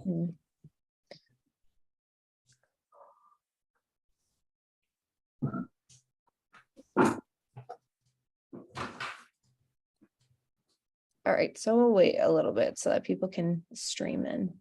Mm. All right, so we'll wait a little bit so that people can stream in.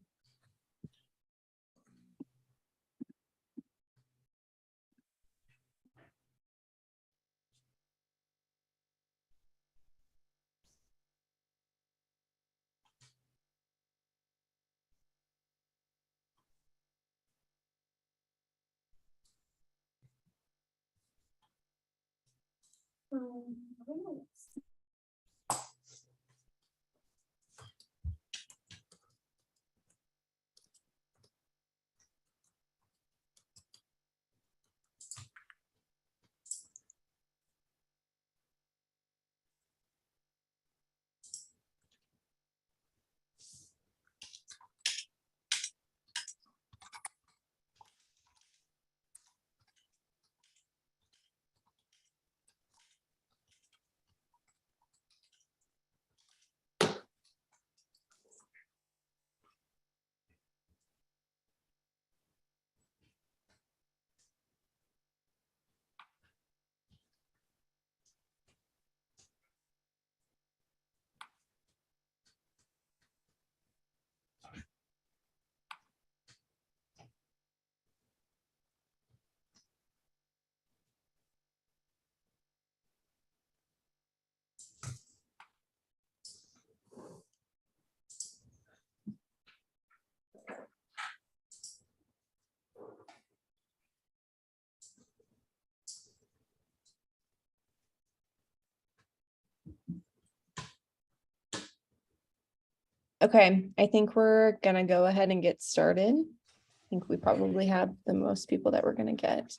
Okay, I think we're gonna go ahead and get started. I think we probably have the most people that we're gonna get.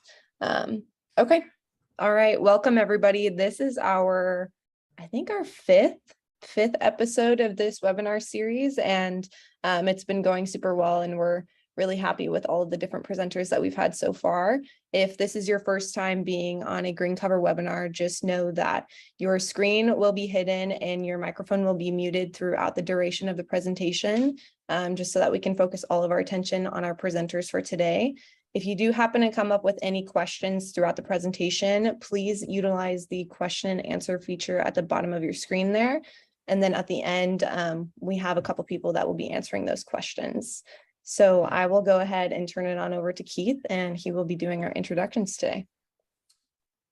Okay, all right, welcome everybody. This is our, I think our fifth episode of this webinar series, and it's been going super well, and we're really happy with all of the different presenters that we've had so far. If this is your first time being on a green cover webinar, just know that your screen will be hidden and your microphone will be muted throughout the duration of the presentation, just so that we can focus all of our attention on our presenters for today. If you do happen to come up with any questions throughout the presentation, please utilize the question and answer feature at the bottom of your screen there. And then at the end, we have a couple people that will be answering those questions. So I will go ahead and turn it on over to Keith, and he will be doing our introductions today.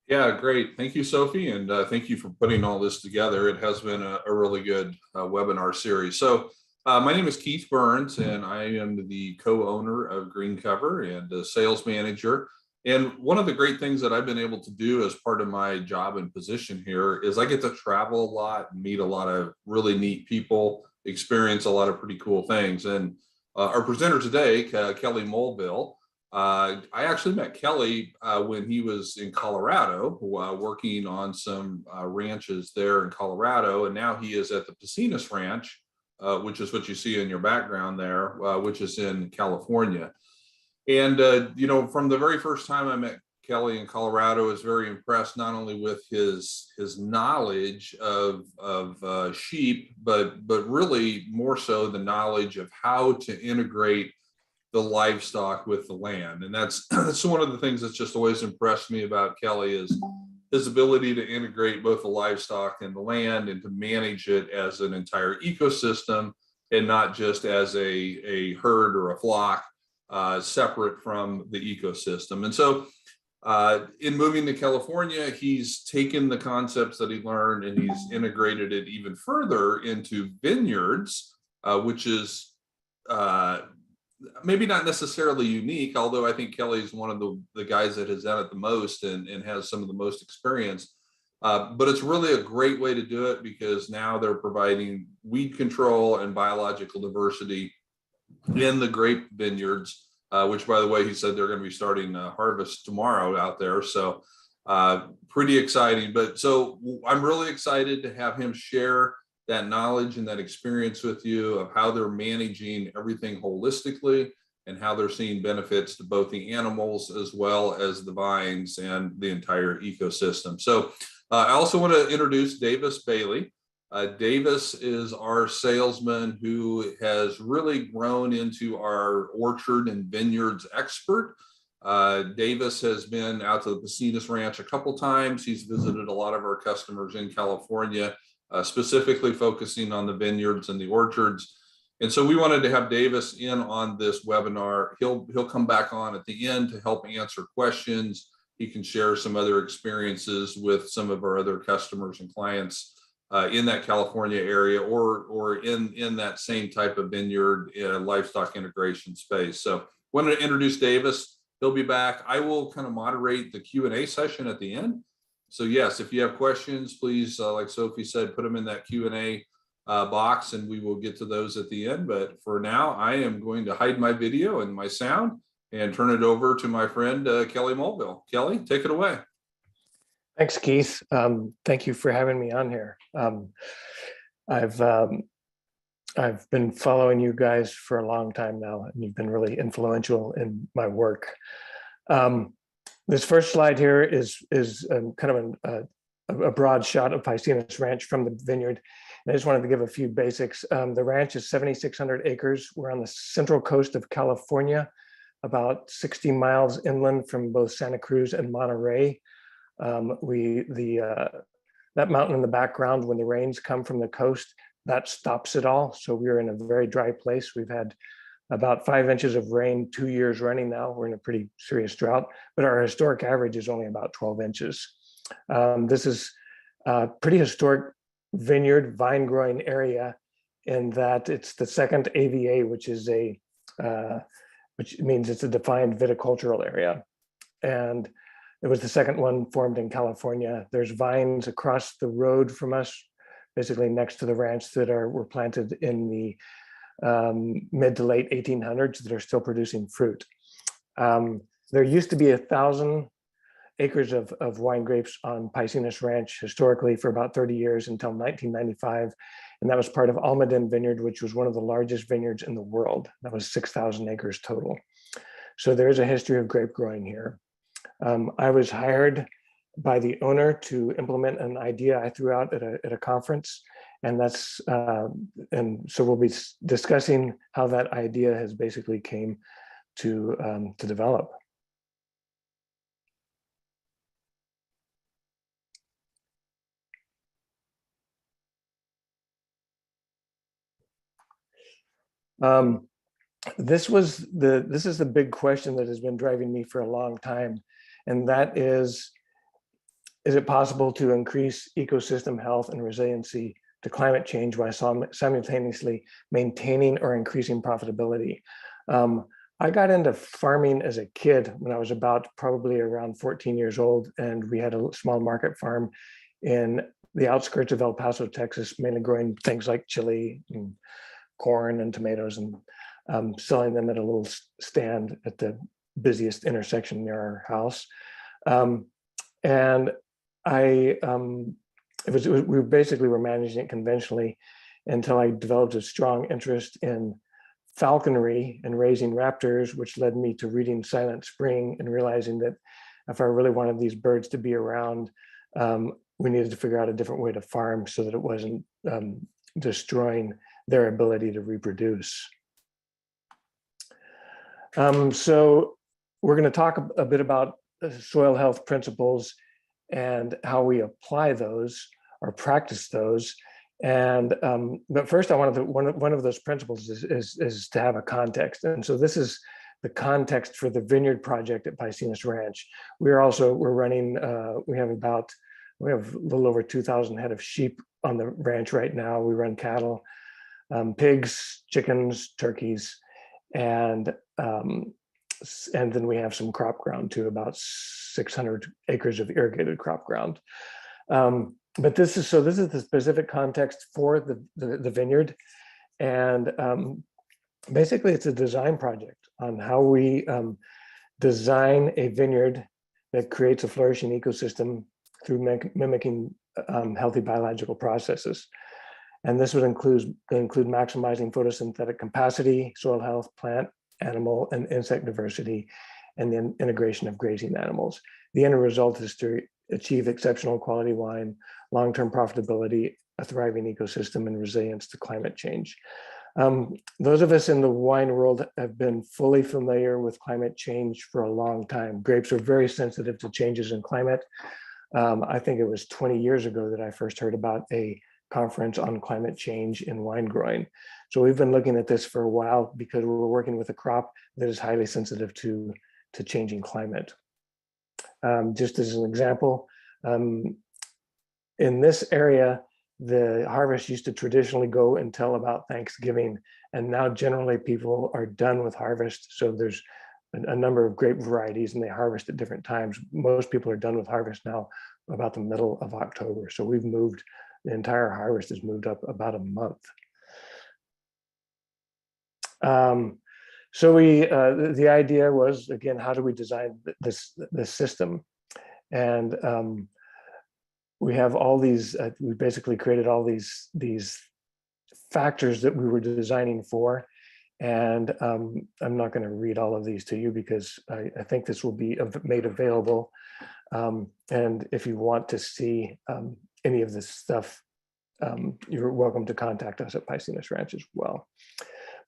Yeah, great. Thank you, Sophie. And thank you for putting all this together. It has been a really good webinar series. So my name is Keith Burns, and I am the co-owner of Green Cover and a sales manager. And one of the great things that I've been able to do as part of my job and position here is I get to travel a lot and meet a lot of really neat people, experience a lot of pretty cool things. And our presenter today, Kelly Mulville, I actually met Kelly when he was in Colorado, working on some ranches there in Colorado, and now he is at the Paicines Ranch, which is what you see in your background there, which is in California. And you know, from the very first time I met Kelly in Colorado, I was very impressed not only with his knowledge of sheep, but really more so the knowledge of how to integrate the livestock with the land. And that's one of the things that's just always impressed me about Kelly is his ability to integrate both the livestock and the land and to manage it as an entire ecosystem and not just as a herd or a flock separate from the ecosystem. And so in moving to California, he's taken the concepts that he learned and he's integrated it even further into vineyards, which is maybe not necessarily unique, although I think Kelly's one of the guys that has done it the most and has some of the most experience. But it's really a great way to do it because now they're providing weed control and biological diversity in the grape vineyards, which, by the way, he said they're going to be starting harvest tomorrow out there. So pretty exciting. But so I'm really excited to have him share that knowledge and that experience with you of how they're managing everything holistically and how they're seeing benefits to both the animals as well as the vines and the entire ecosystem. So I also want to introduce Davis Bailey. Davis is our salesman who has really grown into our orchard and vineyards expert. Davis has been out to the Paicines Ranch a couple times. He's visited a lot of our customers in California, specifically focusing on the vineyards and the orchards. And so we wanted to have Davis in on this webinar. He'll come back on at the end to help answer questions. He can share some other experiences with some of our other customers and clients in that California area, or in that same type of vineyard livestock integration space. So wanted to introduce Davis. He'll be back. I will kind of moderate the Q&A session at the end. So yes, if you have questions, please, like Sophie said, put them in that Q&A box and we will get to those at the end. But for now, I am going to hide my video and my sound and turn it over to my friend, Kelly Mulville. Kelly, take it away. Thanks, Keith. Thank you for having me on here. I've been following you guys for a long time now, and you've been really influential in my work. This first slide here is kind of a broad shot of Paicines Ranch from the vineyard. And I just wanted to give a few basics. The ranch is 7,600 acres. We're on the central coast of California, about 60 miles inland from both Santa Cruz and Monterey. That mountain in the background, when the rains come from the coast, that stops it all. So we're in a very dry place. We've had about 5 inches of rain 2 years running now. We're in a pretty serious drought, but our historic average is only about 12 inches. This is a pretty historic vineyard vine growing area in that it's the second AVA, which means it's a defined viticultural area. And it was the second one formed in California. There's vines across the road from us, basically next to the ranch, that were planted in the mid to late 1800s that are still producing fruit. There used to be 1,000 acres of wine grapes on Paicines Ranch historically for about 30 years until 1995. And that was part of Almaden Vineyard, which was one of the largest vineyards in the world. That was 6,000 acres total. So there is a history of grape growing here. I was hired by the owner to implement an idea I threw out at a conference, and so we'll be discussing how that idea has basically came to develop. This is the big question that has been driving me for a long time, and that is it possible to increase ecosystem health and resiliency to climate change while simultaneously maintaining or increasing profitability? I got into farming as a kid when I was probably around 14 years old, and we had a small market farm in the outskirts of El Paso, Texas, mainly growing things like chili and corn and tomatoes, and selling them at a little stand at the busiest intersection near our house. And we basically were managing it conventionally until I developed a strong interest in falconry and raising raptors, which led me to reading Silent Spring and realizing that if I really wanted these birds to be around, we needed to figure out a different way to farm so that it wasn't destroying their ability to reproduce. So we're going to talk a bit about soil health principles and how we apply those or practice those. And but first, I wanted one of those principles is to have a context. And so this is the context for the Vineyard project at Paicines Ranch. We're running. We have a little over 2,000 head of sheep on the ranch right now. We run cattle, pigs, chickens, turkeys, and then we have some crop ground too, about 600 acres of irrigated crop ground. But this is the specific context for the vineyard, and basically it's a design project on how we design a vineyard that creates a flourishing ecosystem through mimicking healthy biological processes. And this would include maximizing photosynthetic capacity, soil health, plant, animal, and insect diversity, and the integration of grazing animals. The end result is to achieve exceptional quality wine, long-term profitability, a thriving ecosystem and resilience to climate change. Those of us in the wine world have been fully familiar with climate change for a long time. Grapes are very sensitive to changes in climate. I think it was 20 years ago that I first heard about a conference on climate change in wine growing. So we've been looking at this for a while because we're working with a crop that is highly sensitive to changing climate. Just as an example, in this area, the harvest used to traditionally go until about Thanksgiving, and now generally people are done with harvest. So there's a number of grape varieties and they harvest at different times. Most people are done with harvest now about the middle of October. So we've moved, the entire harvest has moved up about a month. So the idea was, again, how do we design this system? And we have all these, we basically created all these factors that we were designing for. And I'm not going to read all of these to you because I think this will be made available. And if you want to see any of this stuff, you're welcome to contact us at Paicines Ranch as well.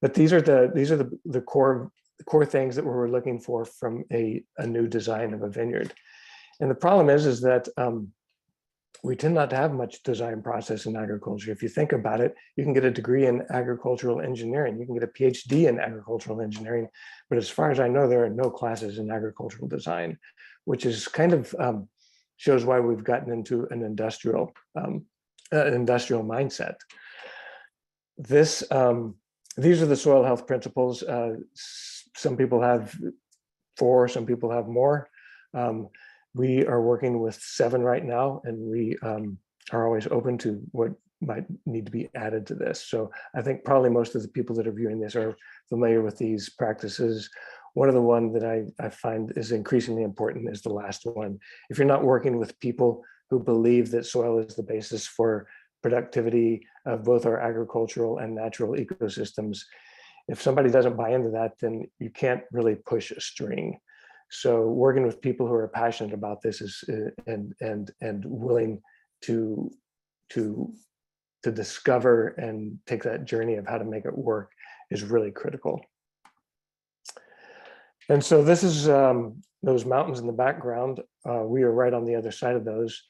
But these are the core things that we were looking for from a new design of a vineyard. And the problem is that we tend not to have much design process in agriculture. If you think about it, you can get a degree in agricultural engineering, you can get a PhD in agricultural engineering, but as far as I know, there are no classes in agricultural design, which is kind of shows why we've gotten into an industrial mindset. These are the soil health principles. Some people have 4, some people have more. We are working with 7 right now, and we are always open to what might need to be added to this. So I think probably most of the people that are viewing this are familiar with these practices. One of the ones that I find is increasingly important is the last one. If you're not working with people who believe that soil is the basis for productivity of both our agricultural and natural ecosystems, if somebody doesn't buy into that, then you can't really push a string. So working with people who are passionate about this is and willing to discover and take that journey of how to make it work is really critical. And so this is those mountains in the background. We are right on the other side of those.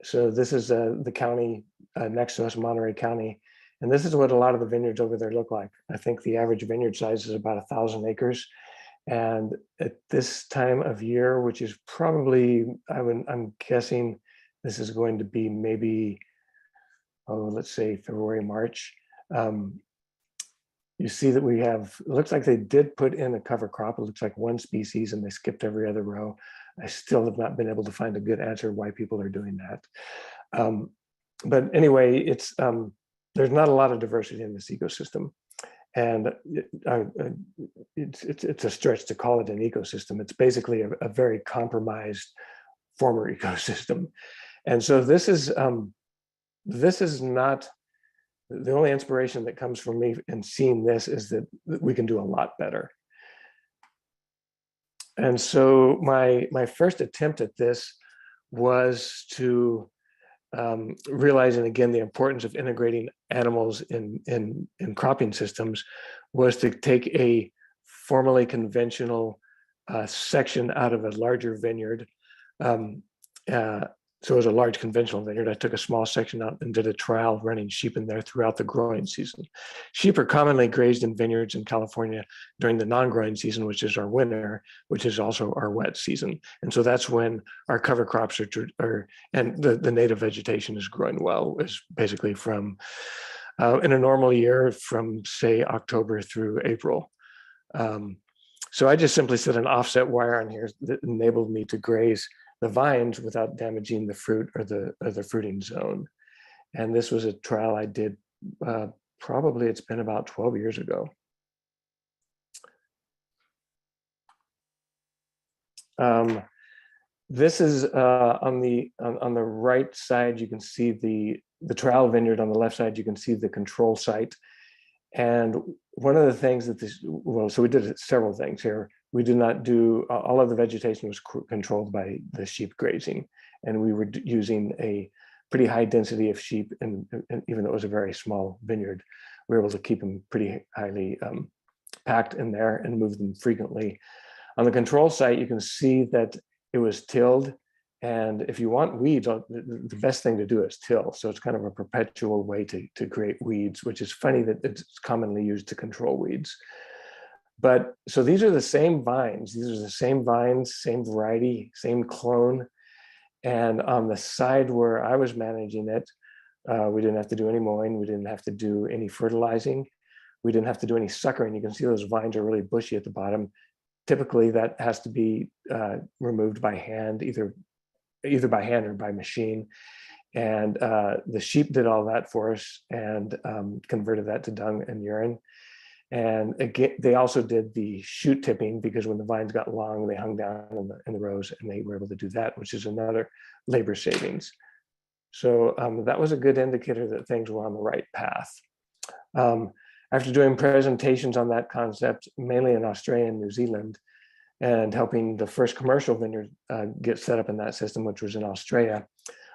So this is the county next to us, Monterey County. And this is what a lot of the vineyards over there look like. I think the average vineyard size is about 1,000 acres. And at this time of year, which is probably, I'm guessing this is going to be maybe, let's say February, March. You see that we have, it looks like they did put in a cover crop. It looks like 1 species and they skipped every other row. I still have not been able to find a good answer why people are doing that. But anyway, there's not a lot of diversity in this ecosystem. And it's a stretch to call it an ecosystem. It's basically a very compromised former ecosystem. And so this is not, the only inspiration that comes from me in seeing this is that we can do a lot better. And so my first attempt at this was to realizing again the importance of integrating animals in cropping systems, was to take a formally conventional section out of a larger vineyard. So it was a large conventional vineyard. I took a small section out and did a trial running sheep in there throughout the growing season. Sheep are commonly grazed in vineyards in California during the non-growing season, which is our winter, which is also our wet season. And so that's when our cover crops are and the native vegetation is growing well, is basically from, in a normal year, from say October through April. So I just simply set an offset wire on here that enabled me to graze the vines without damaging the fruit or the fruiting zone. And this was a trial I did, probably it's been about 12 years ago. This is on the right side, you can see the trial vineyard. On the left side, you can see the control site. And one of the things that so we did several things here. We did not do, all of the vegetation was controlled by the sheep grazing. And we were using a pretty high density of sheep, and even though it was a very small vineyard, we were able to keep them pretty highly packed in there and move them frequently. On the control site, you can see that it was tilled. And if you want weeds, the best thing to do is till. So it's kind of a perpetual way to create weeds, which is funny that it's commonly used to control weeds. But so these are the same vines. These are the same vines, same variety, same clone. And on the side where I was managing it, we didn't have to do any mowing. We didn't have to do any fertilizing. We didn't have to do any suckering. You can see those vines are really bushy at the bottom. Typically, that has to be removed by hand, either by hand or by machine. And the sheep did all that for us and converted that to dung and urine. And again, they also did the shoot tipping, because when the vines got long, they hung down in the rows, and they were able to do that, which is another labor savings. So that was a good indicator that things were on the right path. After doing presentations on that concept, mainly in Australia and New Zealand, and helping the first commercial vineyard get set up in that system, which was in Australia,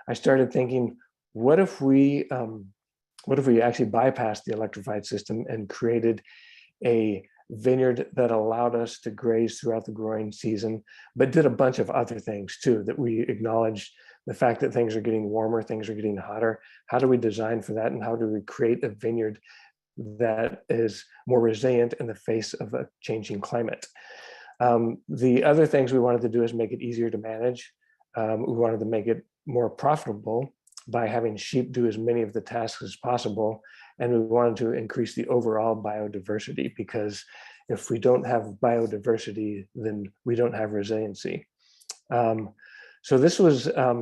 I started thinking, what if we actually bypassed the electrified system and created a vineyard that allowed us to graze throughout the growing season, but did a bunch of other things too, that we acknowledged the fact that things are getting warmer, things are getting hotter. How do we design for that? And how do we create a vineyard that is more resilient in the face of a changing climate? The other things we wanted to do is make it easier to manage. We wanted to make it more profitable by having sheep do as many of the tasks as possible. And we wanted to increase the overall biodiversity, because if we don't have biodiversity, then we don't have resiliency. So this was I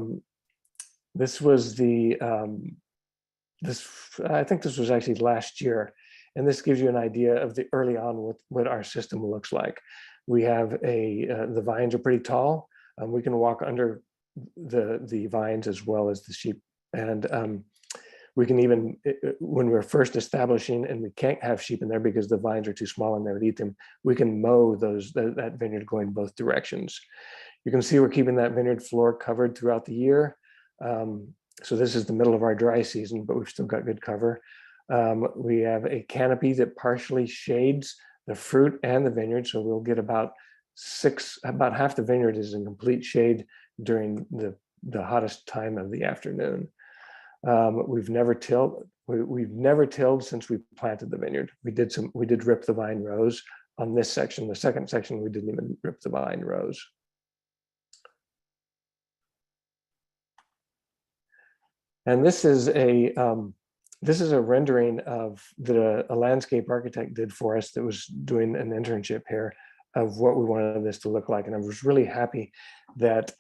think this was actually last year. And this gives you an idea of the early on what our system looks like. We have the vines are pretty tall. We can walk under the vines as well as the sheep. And we can even, when we're first establishing and we can't have sheep in there because the vines are too small and they would eat them, we can mow that vineyard going both directions. You can see we're keeping that vineyard floor covered throughout the year. So this is the middle of our dry season, but we've still got good cover. We have a canopy that partially shades the fruit and the vineyard. So we'll get about half the vineyard is in complete shade during the hottest time of the afternoon. We've never tilled since we planted the vineyard. We did rip the vine rows on this section. The second section, we didn't even rip the vine rows. And this is a rendering of that a landscape architect did for us that was doing an internship here of what we wanted this to look like. And I was really happy that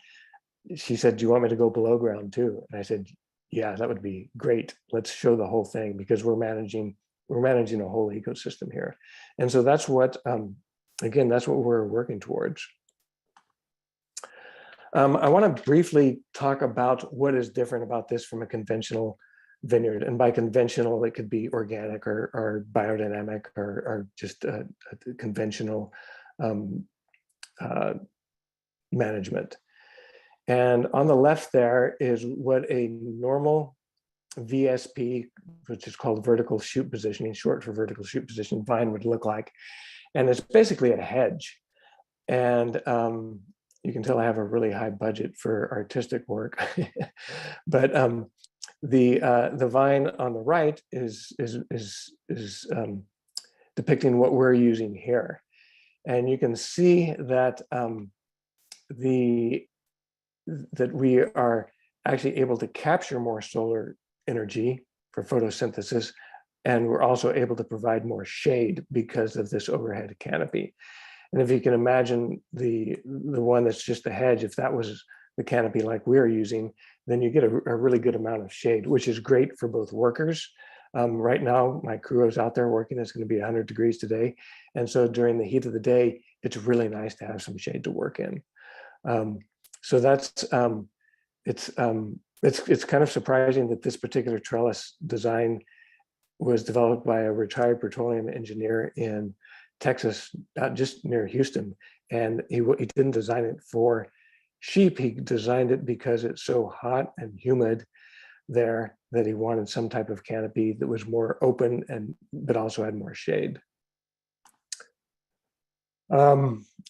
she said, "Do you want me to go below ground too?" And I said, "Yeah, that would be great. Let's show the whole thing, because we're managing a whole ecosystem here." And so that's what, again, that's what we're working towards. I want to briefly talk about what is different about this from a conventional vineyard. And by conventional, it could be organic or biodynamic or just a conventional management. And on the left there is what a normal VSP, which is called vertical shoot positioning, short for vertical shoot position, vine would look like. And it's basically a hedge. And you can tell I have a really high budget for artistic work. But the vine on the right is depicting what we're using here. And you can see that that we are actually able to capture more solar energy for photosynthesis, and we're also able to provide more shade because of this overhead canopy. And if you can imagine the one that's just the hedge, if that was the canopy like we're using, then you get a really good amount of shade, which is great for both workers. Right now, my crew is out there working. It's going to be 100 degrees today. And so during the heat of the day, it's really nice to have some shade to work in. So that's, it's kind of surprising that this particular trellis design was developed by a retired petroleum engineer in Texas, just near Houston. And he didn't design it for sheep. He designed it because it's so hot and humid there that he wanted some type of canopy that was more open but also had more shade.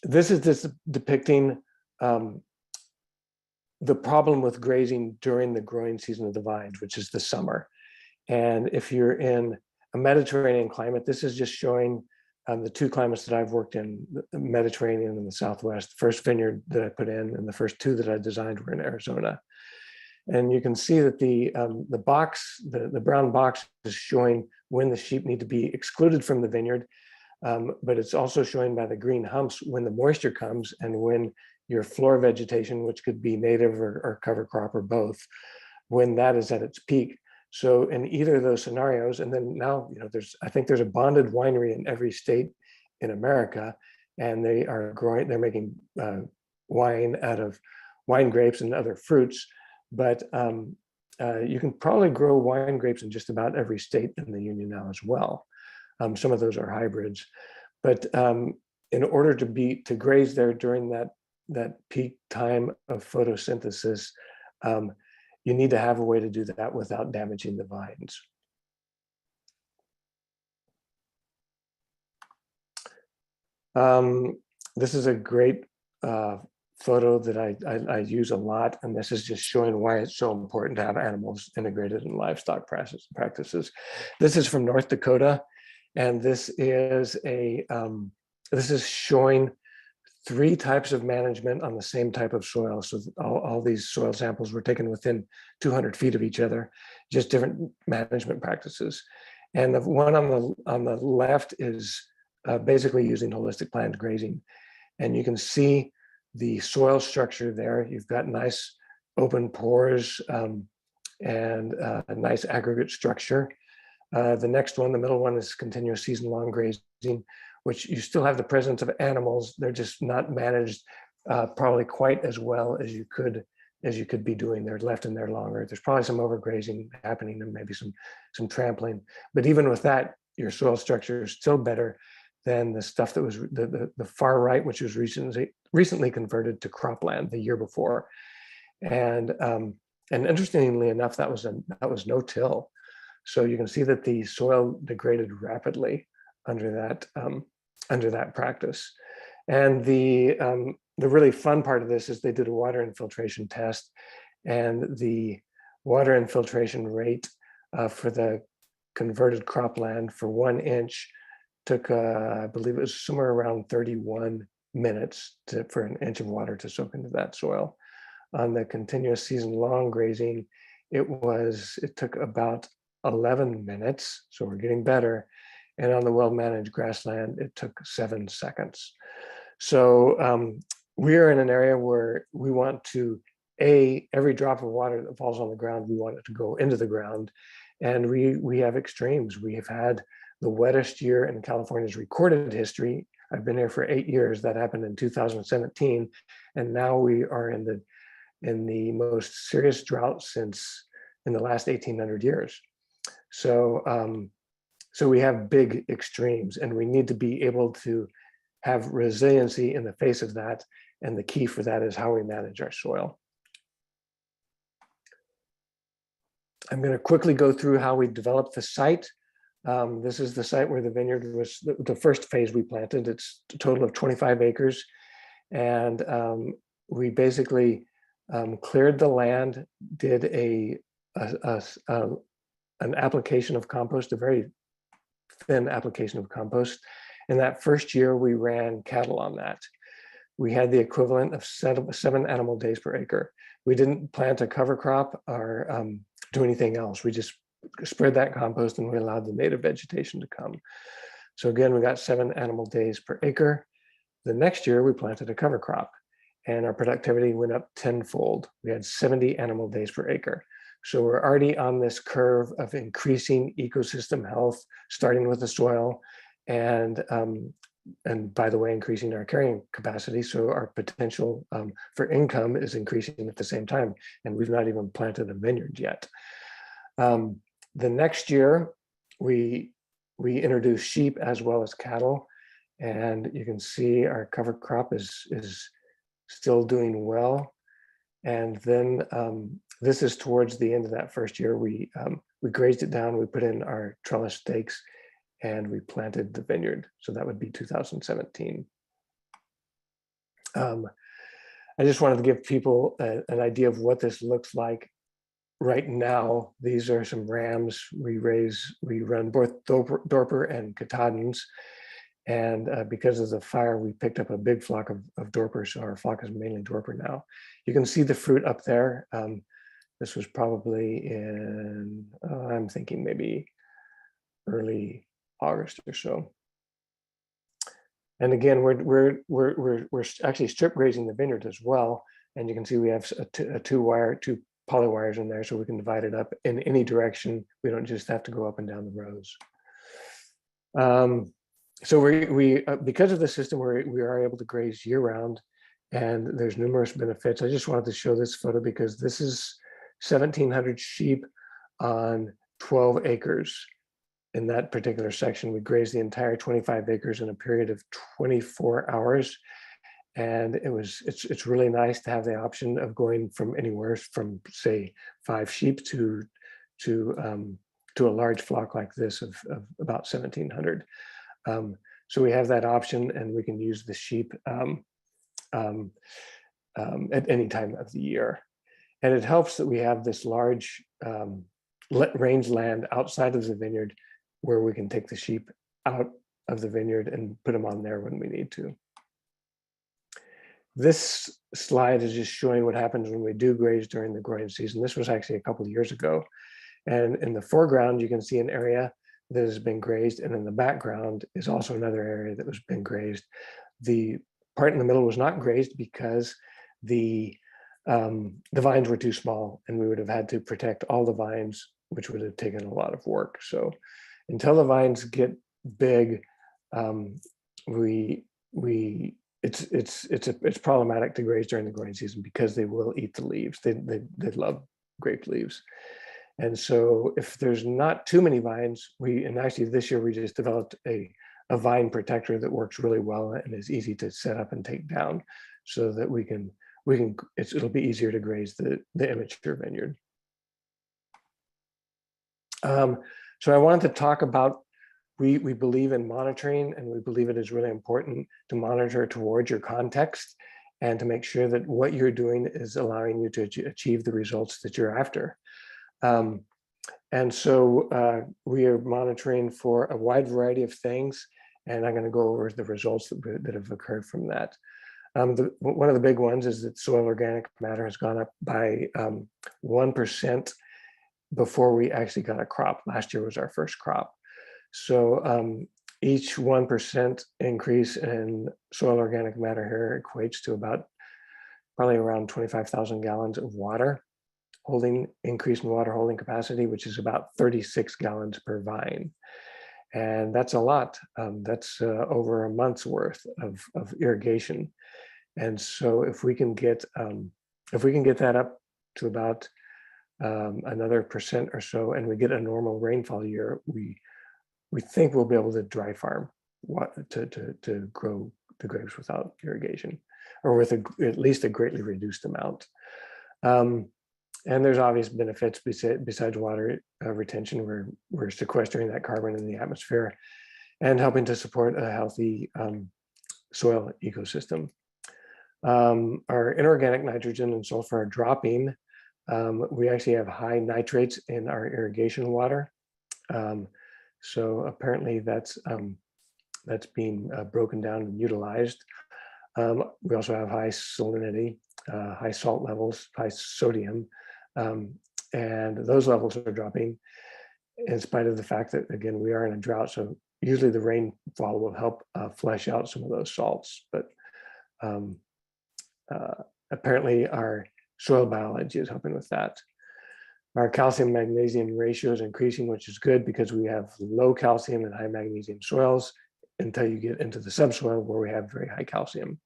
This is just depicting the problem with grazing during the growing season of the vines, which is the summer. And if you're in a Mediterranean climate, this is just showing the two climates that I've worked in, the Mediterranean and the Southwest. The first vineyard that I put in and the first two that I designed were in Arizona. And you can see that the brown box is showing when the sheep need to be excluded from the vineyard, but it's also showing by the green humps when the moisture comes and when your floor vegetation, which could be native or cover crop or both, when that is at its peak. So in either of those scenarios, and then now, I think there's a bonded winery in every state in America, and they are growing, they're making wine out of wine grapes and other fruits. But you can probably grow wine grapes in just about every state in the union now as well. Some of those are hybrids, but in order to graze there during that peak time of photosynthesis, you need to have a way to do that without damaging the vines. This is a great photo that I use a lot, and this is just showing why it's so important to have animals integrated in livestock practices. This is from North Dakota, and this is showing 3 types of management on the same type of soil. So all these soil samples were taken within 200 feet of each other, just different management practices. And the one on the left is basically using holistic planned grazing. And you can see the soil structure there. You've got nice open pores and a nice aggregate structure. The next one, the middle one, is continuous season-long grazing, which you still have the presence of animals. They're just not managed probably quite as well as you could be doing. They're left in there longer. There's probably some overgrazing happening and maybe some trampling. But even with that, your soil structure is still better than the stuff that was the far right, which was recently converted to cropland the year before. And interestingly enough, that was no-till. So you can see that the soil degraded rapidly under that practice. And the really fun part of this is they did a water infiltration test, and the water infiltration rate for the converted cropland for 1 inch took, I believe it was somewhere around 31 minutes for an inch of water to soak into that soil. On the continuous season-long grazing, it took about 11 minutes, so we're getting better. And on the well-managed grassland, it took 7 seconds. So we're in an area where we want to, every drop of water that falls on the ground, we want it to go into the ground. And we have extremes. We have had the wettest year in California's recorded history. I've been here for 8 years. That happened in 2017. And now we are in the most serious drought since in the last 1800 years. So we have big extremes, and we need to be able to have resiliency in the face of that. And the key for that is how we manage our soil. I'm going to quickly go through how we developed the site. This is the site where the vineyard was the first phase we planted. It's a total of 25 acres. And we basically cleared the land, did an application of compost, a very thin application of compost. In that first year, we ran cattle on that. We had the equivalent of 7 animal days per acre. We didn't plant a cover crop or do anything else. We just spread that compost and we allowed the native vegetation to come. So again, we got 7 animal days per acre. The next year, we planted a cover crop, and our productivity went up tenfold. We had 70 animal days per acre. So we're already on this curve of increasing ecosystem health, starting with the soil, and by the way, increasing our carrying capacity. So our potential for income is increasing at the same time, and we've not even planted a vineyard yet. The next year, we introduced sheep as well as cattle, and you can see our cover crop is still doing well. And then this is towards the end of that first year. We grazed it down, we put in our trellis stakes, and we planted the vineyard. So that would be 2017. I just wanted to give people an idea of what this looks like right now. These are some rams. We run both Dorper and Katahdins. And because of the fire, we picked up a big flock of Dorper. So our flock is mainly Dorper now. You can see the fruit up there. This was probably in, I'm thinking maybe early August or so. And again, we're actually strip grazing the vineyard as well. And you can see we have two poly wires in there, so we can divide it up in any direction. We don't just have to go up and down the rows. So we because of the system, we are able to graze year round, and there's numerous benefits. I just wanted to show this photo because this is 1,700 sheep on 12 acres. In that particular section, we grazed the entire 25 acres in a period of 24 hours. And it's really nice to have the option of going from anywhere from, say, 5 sheep to a large flock like this of about 1,700. So we have that option, and we can use the sheep at any time of the year. And it helps that we have this large rangeland outside of the vineyard where we can take the sheep out of the vineyard and put them on there when we need to. This slide is just showing what happens when we do graze during the growing season. This was actually a couple of years ago. And in the foreground, you can see an area that has been grazed, and in the background is also another area that was been grazed. The part in the middle was not grazed because the vines were too small, and we would have had to protect all the vines, which would have taken a lot of work. So until the vines get big, it's problematic to graze during the growing season because they will eat the leaves. They love grape leaves. And so if there's not too many vines, and actually this year we just developed a vine protector that works really well and is easy to set up and take down, so that it'll be easier to graze the immature vineyard. So I wanted to talk about, we believe in monitoring, and we believe it is really important to monitor towards your context and to make sure that what you're doing is allowing you to achieve the results that you're after. And so we are monitoring for a wide variety of things, and I'm going to go over the results that have occurred from that. One of the big ones is that soil organic matter has gone up by 1% before we actually got a crop. Last year was our first crop. So each 1% increase in soil organic matter here equates to about probably around 25,000 gallons of water increase in water holding capacity, which is about 36 gallons per vine. And that's a lot. That's over a month's worth of irrigation. And so if we can get that up to about another % or so, and we get a normal rainfall year, we think we'll be able to dry farm to grow the grapes without irrigation, or with at least a greatly reduced amount. And there's obvious benefits besides water retention. We're sequestering that carbon in the atmosphere and helping to support a healthy soil ecosystem. Our inorganic nitrogen and sulfur are dropping. We actually have high nitrates in our irrigation water. So apparently that's being broken down and utilized. We also have high salinity, high salt levels, high sodium, and those levels are dropping in spite of the fact that, again, we are in a drought. So usually the rainfall will help flush out some of those salts, but apparently our soil biology is helping with that. Our calcium magnesium ratio is increasing, which is good because we have low calcium and high magnesium soils until you get into the subsoil where we have very high calcium.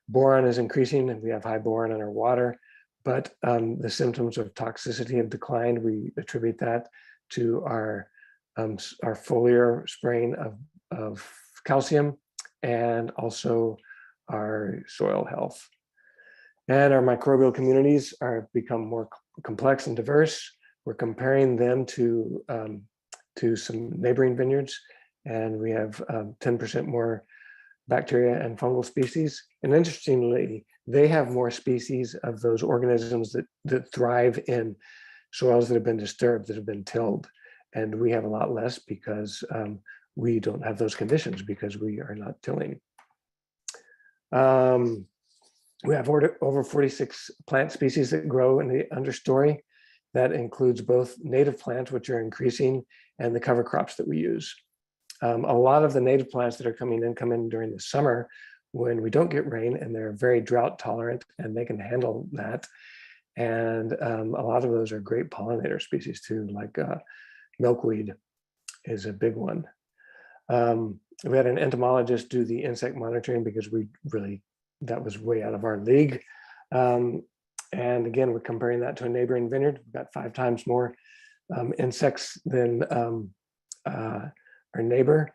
Boron is increasing, and we have high boron in our water, but the symptoms of toxicity have declined. We attribute that to our foliar spraying of calcium, and also our soil health. And our microbial communities are become more complex and diverse. We're comparing them to some neighboring vineyards, and we have 10% more bacteria and fungal species. And interestingly, they have more species of those organisms that thrive in soils that have been disturbed, that have been tilled. And we have a lot less because we don't have those conditions because we are not tilling. We have over 46 plant species that grow in the understory. That includes both native plants, which are increasing, and the cover crops that we use. A lot of the native plants that are come in during the summer when we don't get rain, and they're very drought tolerant and they can handle that. And a lot of those are great pollinator species too, like milkweed is a big one. We had an entomologist do the insect monitoring because that was way out of our league. And again, we're comparing that to a neighboring vineyard. We've got 5 times more insects than our neighbor.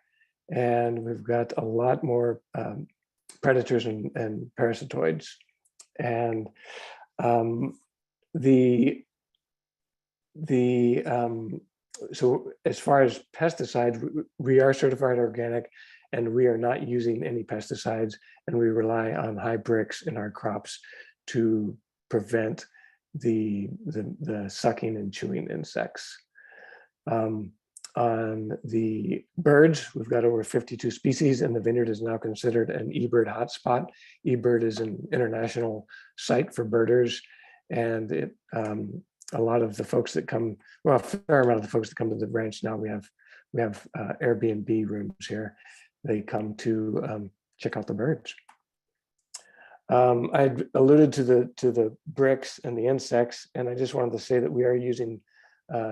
And we've got a lot more predators and parasitoids. And so as far as pesticides, we are certified organic, and we are not using any pesticides, and we rely on high bricks in our crops to prevent the sucking and chewing insects. On the birds, we've got over 52 species, and the vineyard is now considered an eBird hotspot. eBird is an international site for birders, and a lot of the folks that come, well, a fair amount of the folks that come to the ranch now, we have Airbnb rooms here. They come to check out the birds. I alluded to the bricks and the insects, and I just wanted to say that we are using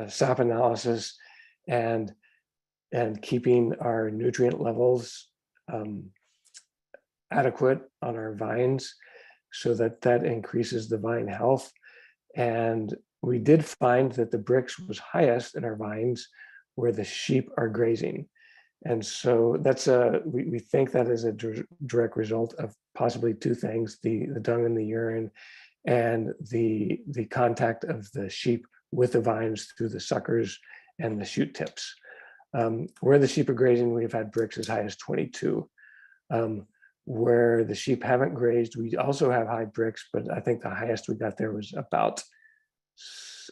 SAP analysis and keeping our nutrient levels adequate on our vines so that increases the vine health. And we did find that the bricks was highest in our vines where the sheep are grazing. And so that's we think that is a direct result of possibly 2 things: the dung and the urine, and the contact of the sheep with the vines through the suckers and the shoot tips. Where the sheep are grazing, we've had bricks as high as 22. Where the sheep haven't grazed, we also have high bricks, but I think the highest we got there was about,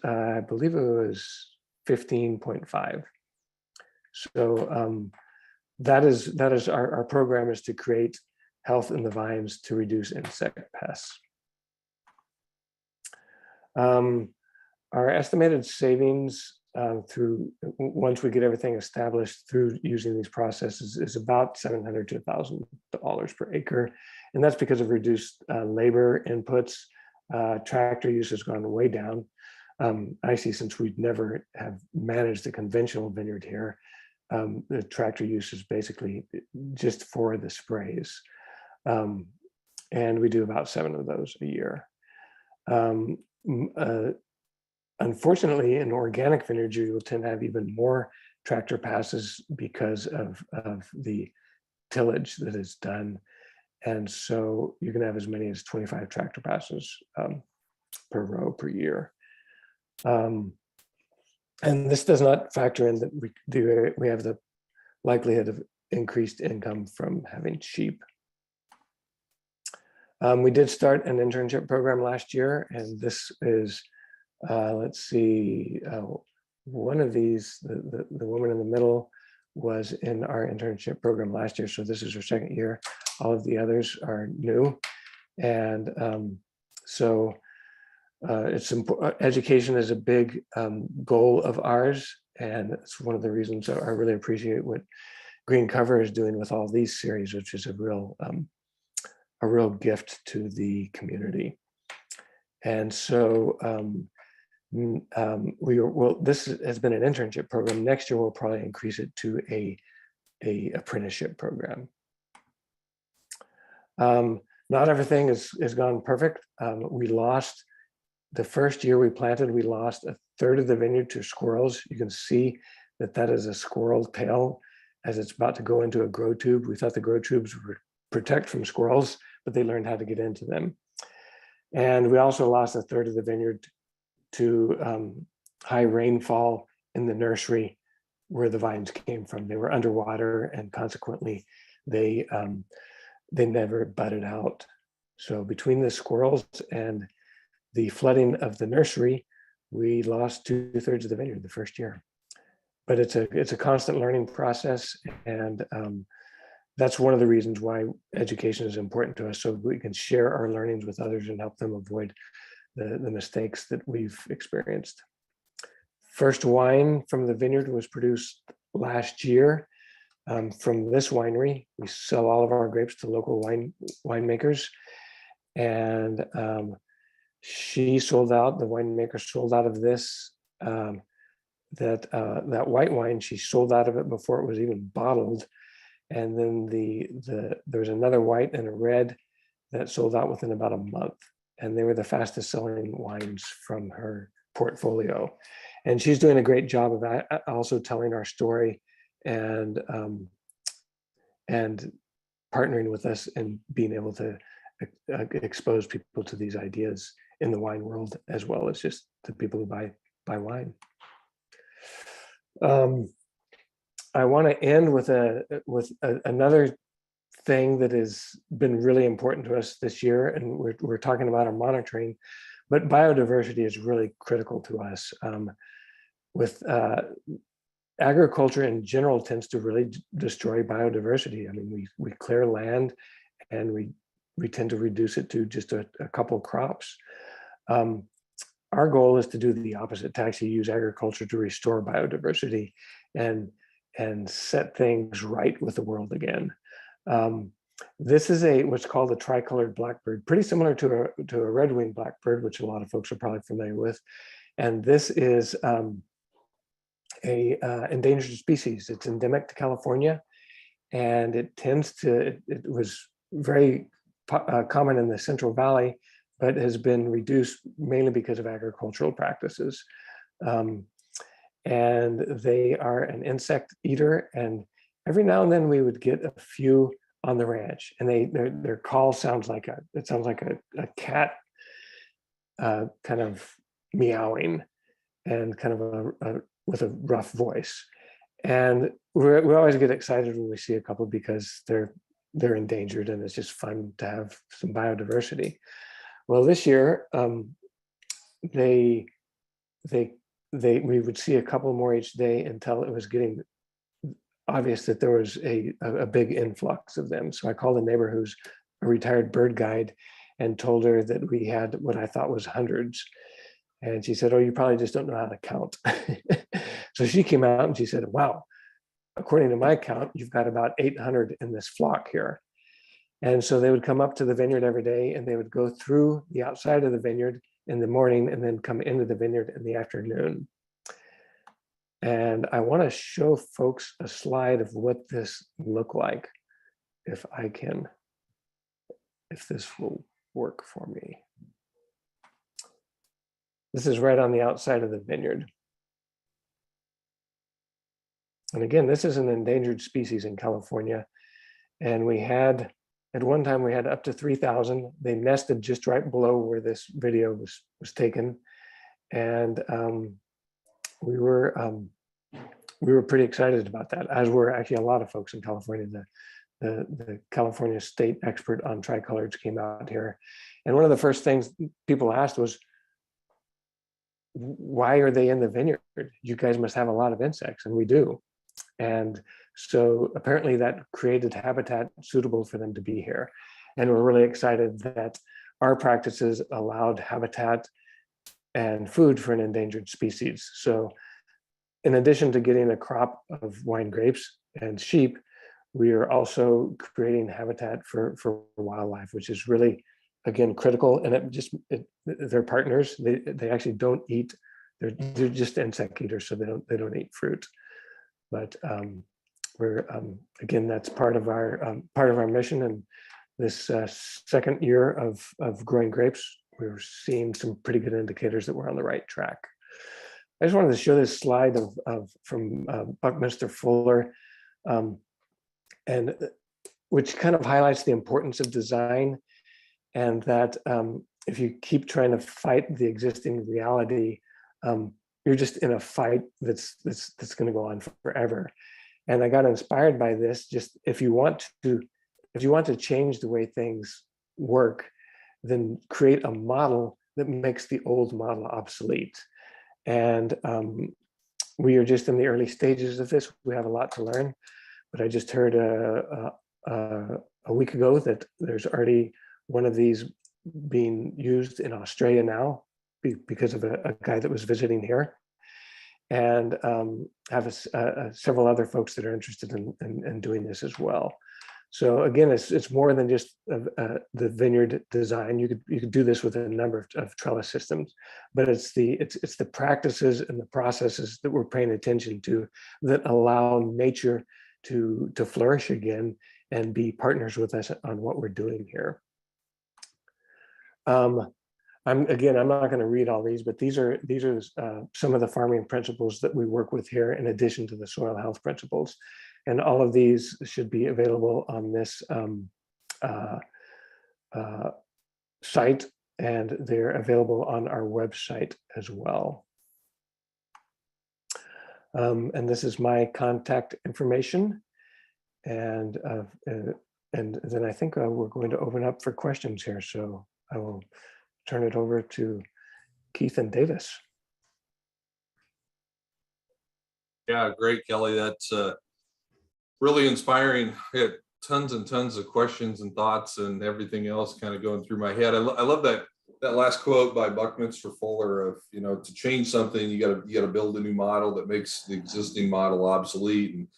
I believe it was 15.5. So that is our program, is to create health in the vines to reduce insect pests. Our estimated savings through, once we get everything established through using these processes, is about $700 to $1,000 per acre. And that's because of reduced labor inputs. Tractor use has gone way down. I see, since we'd never have managed a conventional vineyard here, the tractor use is basically just for the sprays. And we do about 7 of those a year. Unfortunately, in organic vineyards, you will tend to have even more tractor passes because of the tillage that is done. And so you can have as many as 25 tractor passes per row per year. And this does not factor in that we have the likelihood of increased income from having sheep. We did start an internship program last year, and this is, let's see, one of these, the woman in the middle was in our internship program last year, so this is her 2nd year. All of the others are new. And so it's education is a big goal of ours, and it's one of the reasons I really appreciate what Green Cover is doing with all these series, which is a real gift to the community. And so this has been an internship program. Next year we'll probably increase it to a apprenticeship program. Not everything has gone perfect. We lost, the first year we planted, we lost 1/3 of the vineyard to squirrels. You can see that is a squirrel tail as it's about to go into a grow tube. We thought the grow tubes would protect from squirrels, but they learned how to get into them. And we also lost a third of the vineyard to high rainfall in the nursery where the vines came from. They were underwater, and consequently, they never budded out. So between the squirrels and the flooding of the nursery, we lost 2/3 of the vineyard the first year. But it's a constant learning process, and that's one of the reasons why education is important to us, so we can share our learnings with others and help them avoid the mistakes that we've experienced. First wine from the vineyard was produced last year from this winery. We sell all of our grapes to local winemakers, and she sold out. The winemaker sold out of this. That white wine, she sold out of it before it was even bottled. And then there was another white and a red that sold out within about a month. And they were the fastest selling wines from her portfolio. And she's doing a great job of also telling our story and partnering with us and being able to expose people to these ideas in the wine world, as well as just the people who buy wine. I want to end with another thing that has been really important to us this year, and we're talking about our monitoring, but biodiversity is really critical to us. With agriculture in general tends to really destroy biodiversity. I mean, we clear land and we tend to reduce it to just a couple crops. Our goal is to do the opposite, to actually use agriculture to restore biodiversity and set things right with the world again. This is what's called a tricolored blackbird, pretty similar to a red-winged blackbird, which a lot of folks are probably familiar with. And this is a endangered species. It's endemic to California, and it was very common in the Central Valley, but has been reduced mainly because of agricultural practices. And they are an insect eater, and every now and then we would get a few on the ranch, and their call sounds like a cat kind of meowing and kind of with a rough voice. And we always get excited when we see a couple because they're endangered, and it's just fun to have some biodiversity. Well, this year we would see a couple more each day until it was getting obvious that there was a big influx of them. So I called a neighbor who's a retired bird guide and told her that we had what I thought was hundreds. And she said, "Oh, you probably just don't know how to count." So she came out and she said, "Wow, according to my count, you've got about 800 in this flock here." And so they would come up to the vineyard every day, and they would go through the outside of the vineyard in the morning and then come into the vineyard in the afternoon. And I want to show folks a slide of what this looked like, if this will work for me. This is right on the outside of the vineyard. And again, this is an endangered species in California. And at one time we had up to 3,000. They nested just right below where this video was taken. And we were pretty excited about that, as were actually a lot of folks in California. The California state expert on tricolors came out here. And one of the first things people asked was, why are they in the vineyard? You guys must have a lot of insects, and we do. And so apparently that created habitat suitable for them to be here. And we're really excited that our practices allowed habitat and food for an endangered species. So in addition to getting a crop of wine grapes and sheep, we are also creating habitat for wildlife, which is really, again, critical. And they're partners. They actually don't eat. They're just insect eaters, so they don't eat fruit. But we're again, that's part of our mission. And this second year of growing grapes, we're seeing some pretty good indicators that we're on the right track. I just wanted to show this slide from Buckminster Fuller, and which kind of highlights the importance of design, and that if you keep trying to fight the existing reality, you're just in a fight that's going to go on forever. And I got inspired by this. Just if you want to change the way things work, then create a model that makes the old model obsolete. And we are just in the early stages of this. We have a lot to learn, but I just heard a week ago that there's already one of these being used in Australia now because of a guy that was visiting here, and have several other folks that are interested in doing this as well. So again, it's more than just the vineyard design. You could do this with a number of trellis systems, but it's the practices and the processes that we're paying attention to that allow nature to flourish again and be partners with us on what we're doing here. I'm not going to read all these, but these are some of the farming principles that we work with here in addition to the soil health principles. And all of these should be available on this site, and they're available on our website as well. And this is my contact information. And then I think we're going to open up for questions here. So I will turn it over to Keith and Davis. Yeah, great, Kelly. That's really inspiring. I had tons and tons of questions and thoughts and everything else kind of going through my head. I love that last quote by Buckminster Fuller of, to change something, you got to build a new model that makes the existing model obsolete. And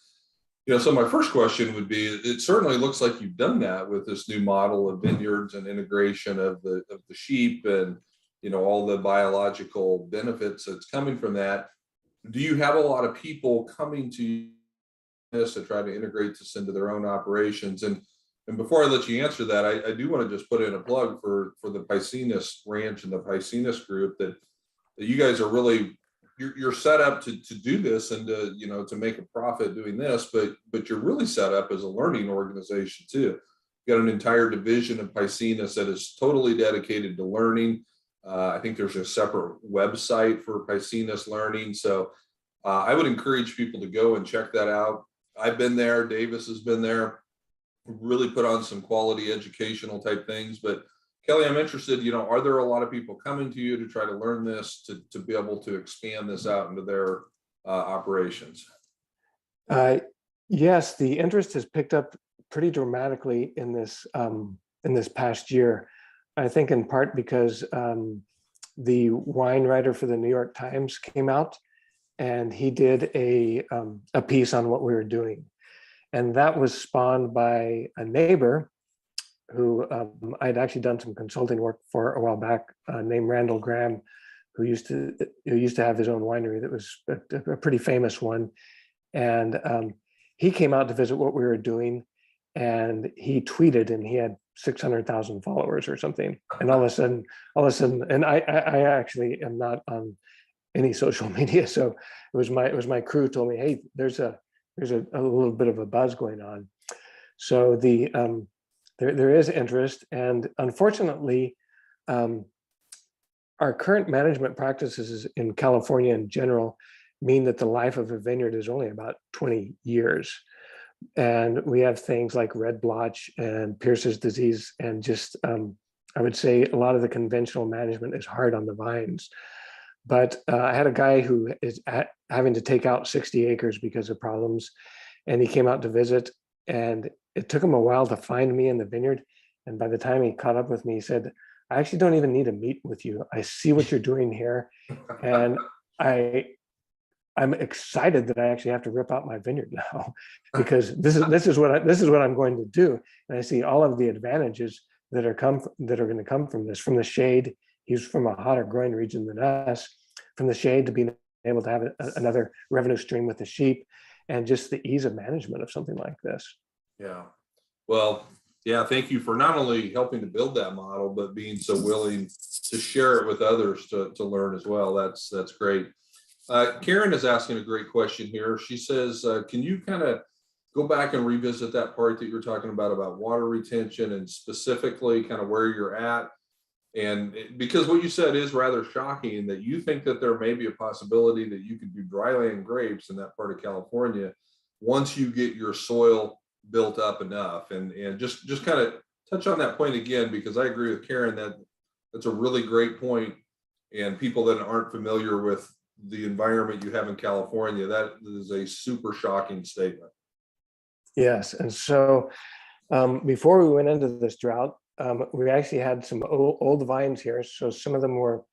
so my first question would be, it certainly looks like you've done that with this new model of vineyards and integration of the sheep and, all the biological benefits that's coming from that. Do you have a lot of people coming to you to try to integrate this into their own operations? And before I let you answer that, I do want to just put in a plug for the Paicines ranch and the Paicines group that you guys are really, you're set up to do this and to make a profit doing this, but you're really set up as a learning organization too. You've got an entire division of Paicines that is totally dedicated to learning. I think there's a separate website for Paicines learning. So I would encourage people to go and check that out. I've been there, Davis has been there, really put on some quality educational type things. But Kelly, I'm interested, are there a lot of people coming to you to try to learn this, to be able to expand this out into their operations? Yes, the interest has picked up pretty dramatically in this past year. I think in part because the wine writer for the New York Times came out and he did a piece on what we were doing. And that was spawned by a neighbor who I'd actually done some consulting work for a while back, named Randall Graham, who used to have his own winery that was a pretty famous one. And he came out to visit what we were doing, and he tweeted, and he had 600,000 followers or something. And all of a sudden, and I actually am not on any social media, so it was my crew told me, hey, there's a little bit of a buzz going on. So there is interest, and unfortunately, our current management practices in California in general mean that the life of a vineyard is only about 20 years. And we have things like red blotch and Pierce's disease, and just I would say a lot of the conventional management is hard on the vines. But I had a guy who is having to take out 60 acres because of problems, and he came out to visit, and it took him a while to find me in the vineyard. And by the time he caught up with me, he said, I actually don't even need to meet with you. I see what you're doing here. And I'm excited that I actually have to rip out my vineyard now, because this is what I'm going to do. And I see all of the advantages that are going to come from this, from the shade. He's from a hotter growing region than us, from the shade to being able to have another revenue stream with the sheep, and just the ease of management of something like this. Yeah. Well, yeah, thank you for not only helping to build that model, but being so willing to share it with others to learn as well. That's great. Karen is asking a great question here. She says, can you kind of go back and revisit that part that you were talking about water retention, and specifically kind of where you're at Because what you said is rather shocking, that you think that there may be a possibility that you could do dryland grapes in that part of California once you get your soil built up enough. And just kind of touch on that point again, because I agree with Karen that that's a really great point. And people that aren't familiar with the environment you have in California, that is a super shocking statement. Yes, and so before we went into this drought, we actually had some old vines here. So some of them were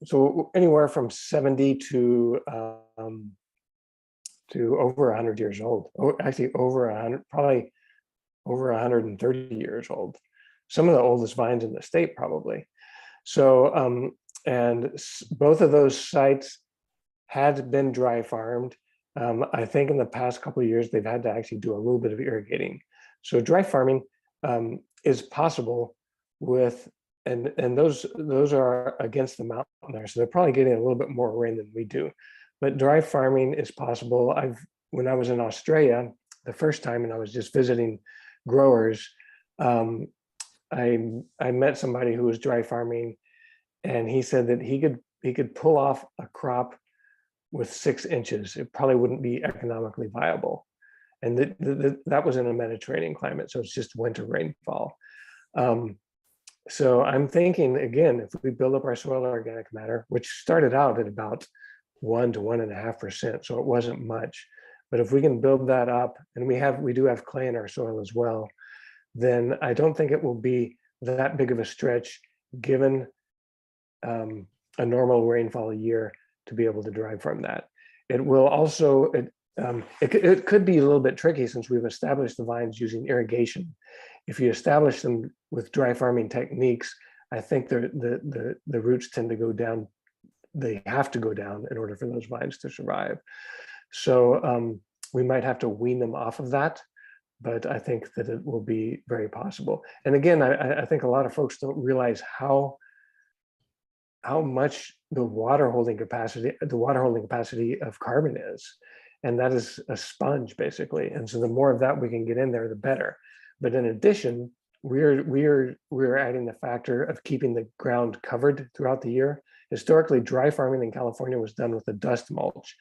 so anywhere from 70 to over 100 years old. Actually, over 100, probably over 130 years old. Some of the oldest vines in the state, probably. So, both of those sites had been dry farmed. I think in the past couple of years, they've had to actually do a little bit of irrigating. So dry farming is possible with, and those are against the mountain there. So they're probably getting a little bit more rain than we do. But dry farming is possible. When I was in Australia the first time and I was just visiting growers, I met somebody who was dry farming, and he said that he could pull off a crop with 6 inches. It probably wouldn't be economically viable. And that was in a Mediterranean climate, so it's just winter rainfall. So I'm thinking, again, if we build up our soil organic matter, which started out at about 1 to 1.5%, so it wasn't much, but if we can build that up, and we do have clay in our soil as well, then I don't think it will be that big of a stretch, given a normal rainfall year, to be able to dry farm that. It will also, it could be a little bit tricky since we've established the vines using irrigation. If you establish them with dry farming techniques, I think the roots tend to go down. They have to go down in order for those vines to survive. So we might have to wean them off of that, but I think that it will be very possible. And again, I think a lot of folks don't realize how much the water holding capacity of carbon is. And that is a sponge, basically. And so the more of that we can get in there, the better. But in addition, we're adding the factor of keeping the ground covered throughout the year. Historically, dry farming in California was done with a dust mulch,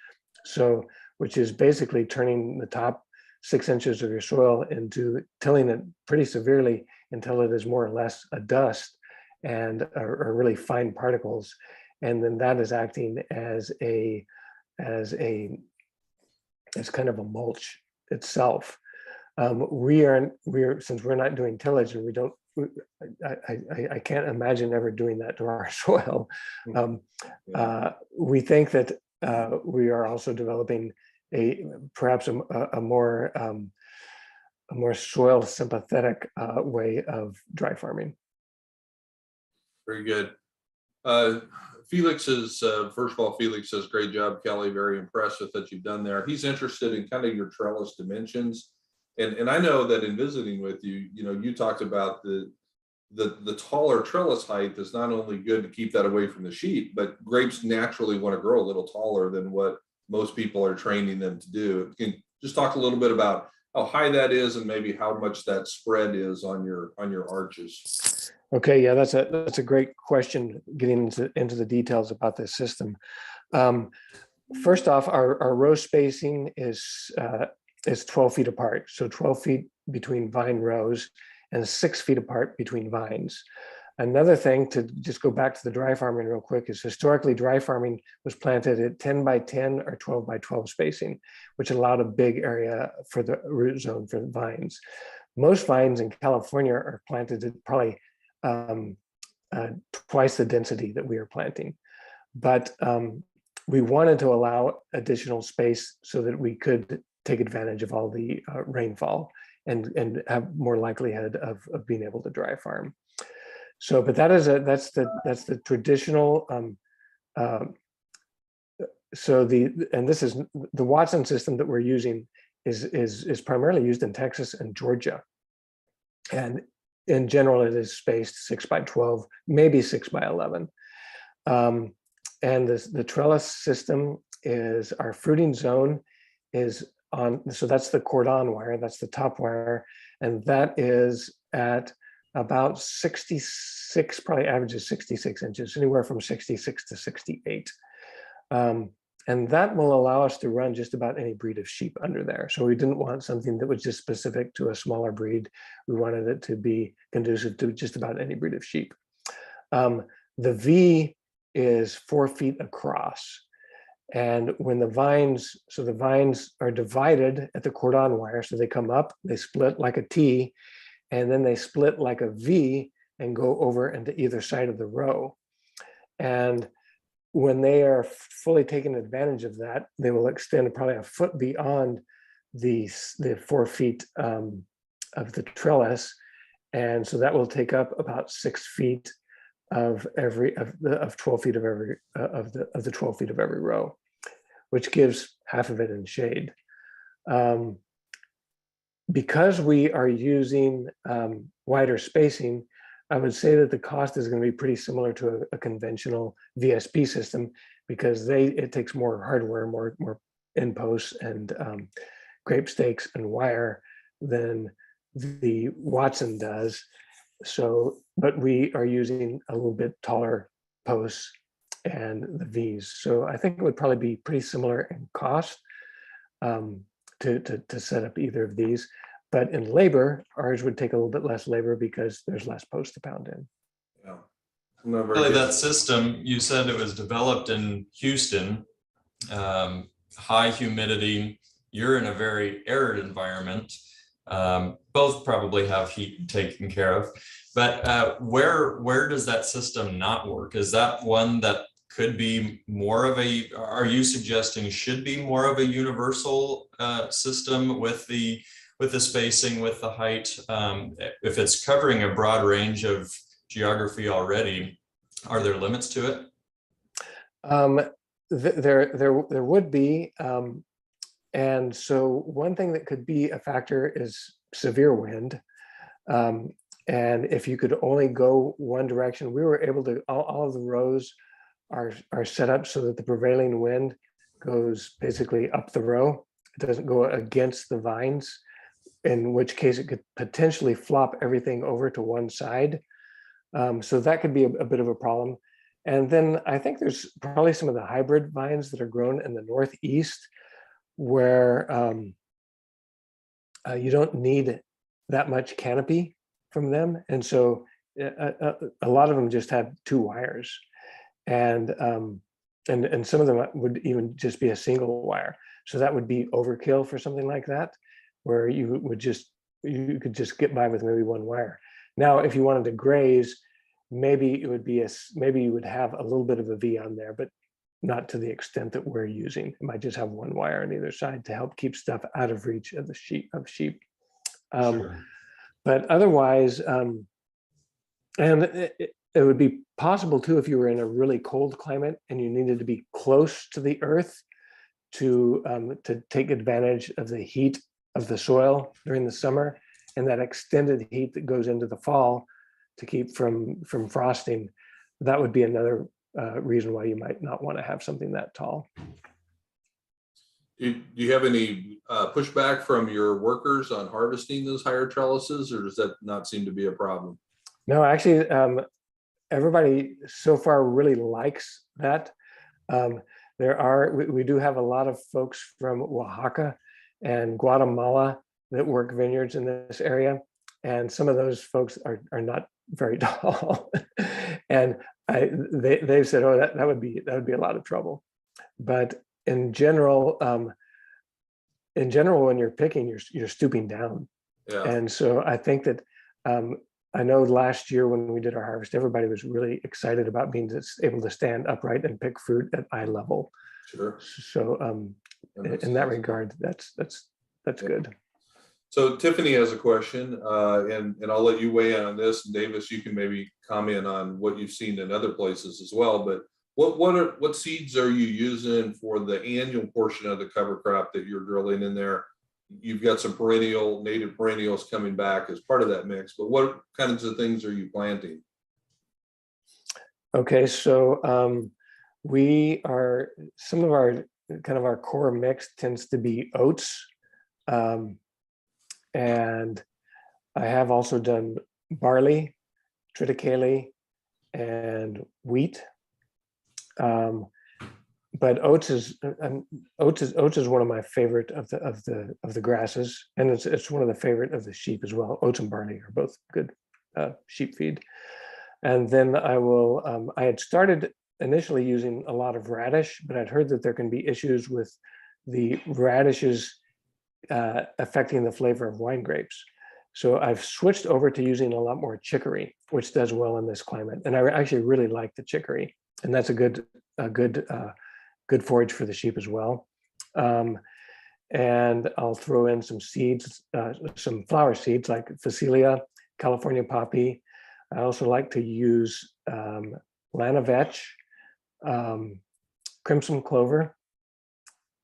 which is basically turning the top 6 inches of your soil into tilling it pretty severely until it is more or less a dust and are really fine particles. And then that is acting as kind of a mulch itself. Since we're not doing tillage, and I can't imagine ever doing that to our soil. We think that we are also developing perhaps a more soil sympathetic way of dry farming. Very good. Felix is, first of all, Felix says, great job, Kelly. Very impressed with what you've done there. He's interested in kind of your trellis dimensions. And I know that in visiting with you, you talked about the taller trellis height is not only good to keep that away from the sheep, but grapes naturally want to grow a little taller than what most people are training them to do. Can you just talk a little bit about how high that is and maybe how much that spread is on your arches? Okay, yeah, that's a great question, getting into the details about this system. First off, our row spacing is 12 feet apart. So 12 feet between vine rows and 6 feet apart between vines. Another thing, to just go back to the dry farming real quick, is historically dry farming was planted at 10 by 10 or 12 by 12 spacing, which allowed a big area for the root zone for the vines. Most vines in California are planted at probably twice the density that we are planting. But we wanted to allow additional space so that we could take advantage of all the rainfall and have more likelihood of being able to dry farm. So, but that's the traditional. This is the Watson system that we're using is primarily used in Texas and Georgia, and in general it is spaced 6 by 12, maybe 6 by 11. And the trellis system is, our fruiting zone is on, so that's the cordon wire, that's the top wire, and that is at about 66, probably averages 66 inches, anywhere from 66 to 68. And that will allow us to run just about any breed of sheep under there. So we didn't want something that was just specific to a smaller breed. We wanted it to be conducive to just about any breed of sheep. The V is 4 feet across. And when the vines are divided at the cordon wire, so they come up, they split like a T, and then they split like a V and go over into either side of the row. And when they are fully taking advantage of that, they will extend probably a foot beyond the 4 feet of the trellis. And so that will take up about 6 feet of 12 feet of every of the 12 feet of every row, which gives half of it in shade. Because we are using wider spacing, I would say that the cost is going to be pretty similar to a conventional VSP system, because it takes more hardware, more end posts and grape stakes and wire than the Watson does. So, but we are using a little bit taller posts and the V's. So I think it would probably be pretty similar in cost to set up either of these. But in labor, ours would take a little bit less labor because there's less posts to pound in. Yeah. Really, that system, you said it was developed in Houston, high humidity. You're in a very arid environment. Both probably have heat taken care of. But where does that system not work? Is that one that could be more of a, are you suggesting should be more of a universal system with the spacing, with the height? If it's covering a broad range of geography already, are there limits to it? There would be. And so one thing that could be a factor is severe wind. And if you could only go one direction, we were able to, all of the rows are set up so that the prevailing wind goes basically up the row. It doesn't go against the vines, in which case it could potentially flop everything over to one side. So that could be a bit of a problem. And then I think there's probably some of the hybrid vines that are grown in the Northeast where you don't need that much canopy from them. And so a lot of them just have 2 wires. And some of them would even just be a single wire. So that would be overkill for something like that, where you could just get by with maybe 1 wire. Now, if you wanted to graze, maybe it would be maybe you would have a little bit of a V on there, but not to the extent that we're using. It might just have 1 wire on either side to help keep stuff out of reach of the sheep. Sure. But otherwise, and it would be possible too if you were in a really cold climate and you needed to be close to the earth to take advantage of the heat of the soil during the summer and that extended heat that goes into the fall to keep from frosting. That would be another reason why you might not want to have something that tall. Do you have any pushback from your workers on harvesting those higher trellises, or does that not seem to be a problem? No, actually, everybody so far really likes that. We do have a lot of folks from Oaxaca and Guatemala that work vineyards in this area, and some of those folks are not very tall, and they've said, "Oh, that would be a lot of trouble." But in general, when you're picking, you're stooping down, Yeah. and so I think that I know last year when we did our harvest, everybody was really excited about being able to stand upright and pick fruit at eye level. Sure. So in that regard, that's good. So Tiffany has a question, and I'll let you weigh in on this. And Davis, you can maybe comment on what you've seen in other places as well. But what seeds are you using for the annual portion of the cover crop that you're drilling in there? You've got some native perennials coming back as part of that mix, but what kinds of things are you planting? Okay, so some of our core mix tends to be oats. And I have also done barley, triticale, and wheat. But oats is one of my favorite of the grasses, and it's one of the favorite of the sheep as well. Oats and barley are both good sheep feed. And then I had started initially using a lot of radish, but I'd heard that there can be issues with the radishes affecting the flavor of wine grapes. So I've switched over to using a lot more chicory, which does well in this climate. And I actually really like the chicory, and that's a good forage for the sheep as well. And I'll throw in some seeds, some flower seeds like Phacelia, California poppy. I also like to use lana vetch, crimson clover.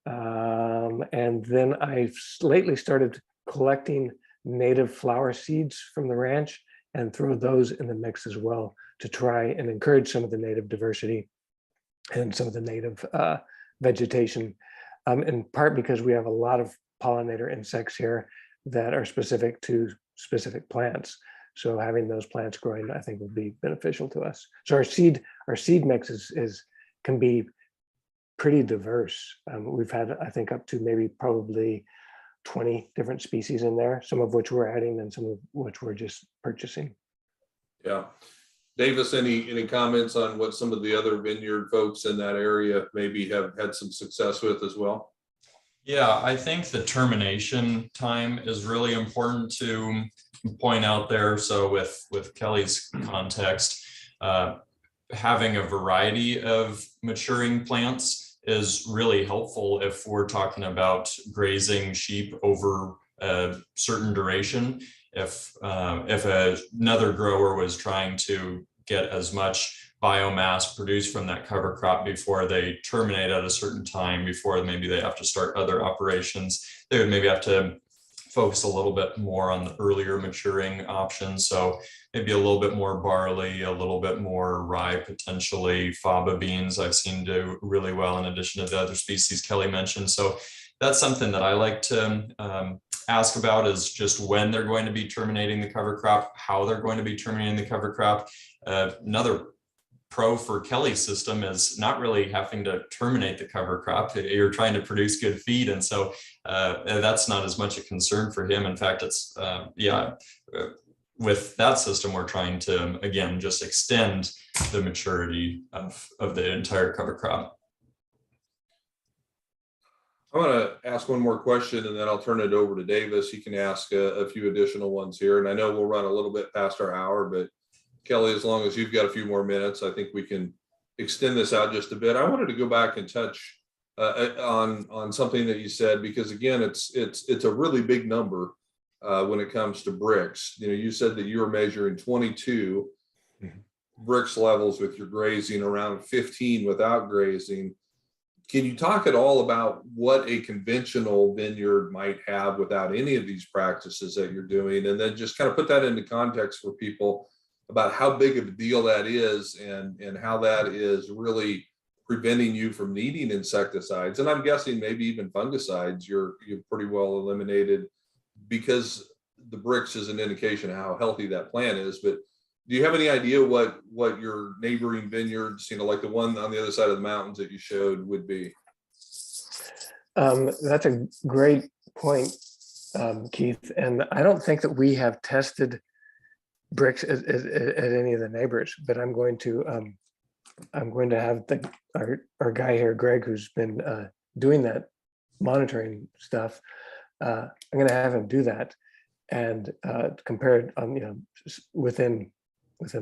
And then I've lately started collecting native flower seeds from the ranch and throw those in the mix as well to try and encourage some of the native diversity and some of the native vegetation, in part because we have a lot of pollinator insects here that are specific to specific plants. So having those plants growing, I think, would be beneficial to us. So our seed mix can be pretty diverse. We've had, I think, up to maybe probably 20 different species in there, some of which we're adding and some of which we're just purchasing. Yeah. Davis, any comments on what some of the other vineyard folks in that area maybe have had some success with as well? Yeah, I think the termination time is really important to point out there. So with Kelly's context, having a variety of maturing plants is really helpful if we're talking about grazing sheep over a certain duration. If another grower was trying to get as much biomass produced from that cover crop before they terminate at a certain time, before maybe they have to start other operations, they would maybe have to focus a little bit more on the earlier maturing options. So maybe a little bit more barley, a little bit more rye, potentially faba beans I've seen do really well in addition to the other species Kelly mentioned. So that's something that I like to ask about, is just when they're going to be terminating the cover crop, how they're going to be terminating the cover crop. Another pro for Kelly's system is not really having to terminate the cover crop. You're trying to produce good feed, and so that's not as much a concern for him. In fact, it's with that system, we're trying to, again, just extend the maturity of the entire cover crop. I want to ask one more question, and then I'll turn it over to Davis. He can ask a few additional ones here. And I know we'll run a little bit past our hour, but Kelly, as long as you've got a few more minutes, I think we can extend this out just a bit. I wanted to go back and touch on something that you said, because again, it's a really big number when it comes to Brix. You know, you said that you were measuring 22 Brix levels with your grazing, around 15 without grazing. Can you talk at all about what a conventional vineyard might have without any of these practices that you're doing? And then just kind of put that into context for people about how big of a deal that is, and how that is really preventing you from needing insecticides. And I'm guessing maybe even fungicides you've pretty well eliminated, because the Brix is an indication of how healthy that plant is. But do you have any idea what your neighboring vineyards, you know, like the one on the other side of the mountains that you showed, would be? That's a great point, Keith. And I don't think that we have tested Brix at any of the neighbors, but I'm going to have our guy here, Greg, who's been doing that monitoring stuff. I'm going to have him do that and compare it on, you know, within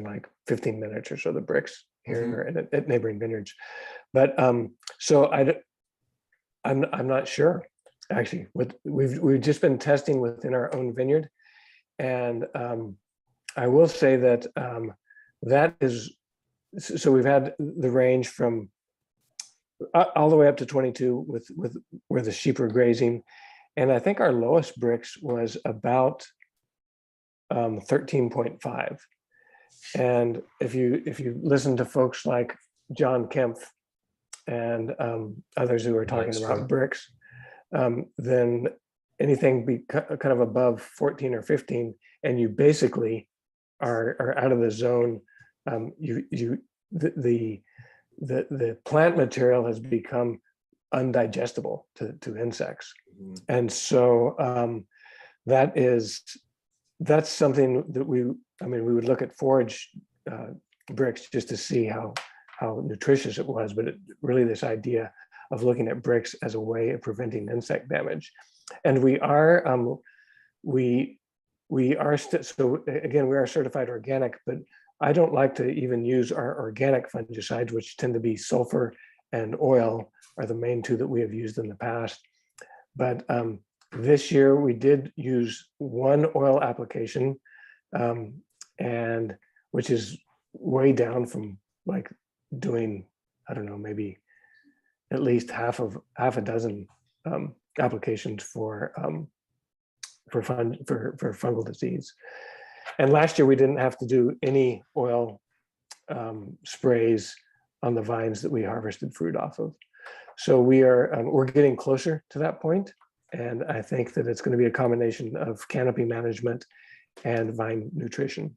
like 15 minutes or so, the Brix here at neighboring vineyards. But so I'm not sure actually. We've just been testing within our own vineyard, and I will say that that is, so we've had the range from all the way up to 22 with where the sheep are grazing, and I think our lowest Brix was about 13.5. And if you listen to folks like John Kempf and others who are talking about Brix, then anything be kind of above 14 or 15, and you basically are out of the zone, the plant material has become undigestible to insects. And so that's something that we would look at forage bricks just to see how nutritious it was, but really this idea of looking at bricks as a way of preventing insect damage. And we are certified organic, but I don't like to even use our organic fungicides, which tend to be sulfur and oil are the main two that we have used in the past. But this year we did use one oil application, and which is way down from like doing, I don't know, maybe at least half a dozen applications for fungal disease. And last year we didn't have to do any oil sprays on the vines that we harvested fruit off of. So we're getting closer to that point, and I think that it's going to be a combination of canopy management and vine nutrition.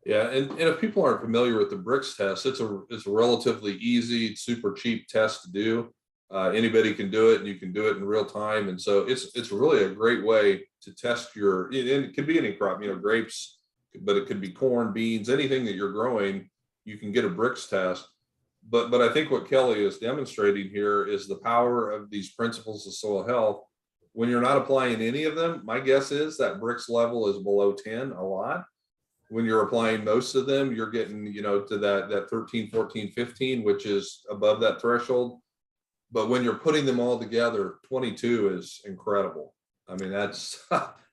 Yeah, and if people aren't familiar with the bricks test, it's a relatively easy, super cheap test to do. Anybody can do it, and you can do it in real time. And so it's really a great way to test and it could be any crop, grapes, but it could be corn, beans, anything that you're growing, you can get a bricks test. But I think what Kelly is demonstrating here is the power of these principles of soil health. When you're not applying any of them, my guess is that bricks level is below 10 a lot. When you're applying most of them, you're getting, to that 13, 14, 15, which is above that threshold. But when you're putting them all together, 22 is incredible. I mean, that's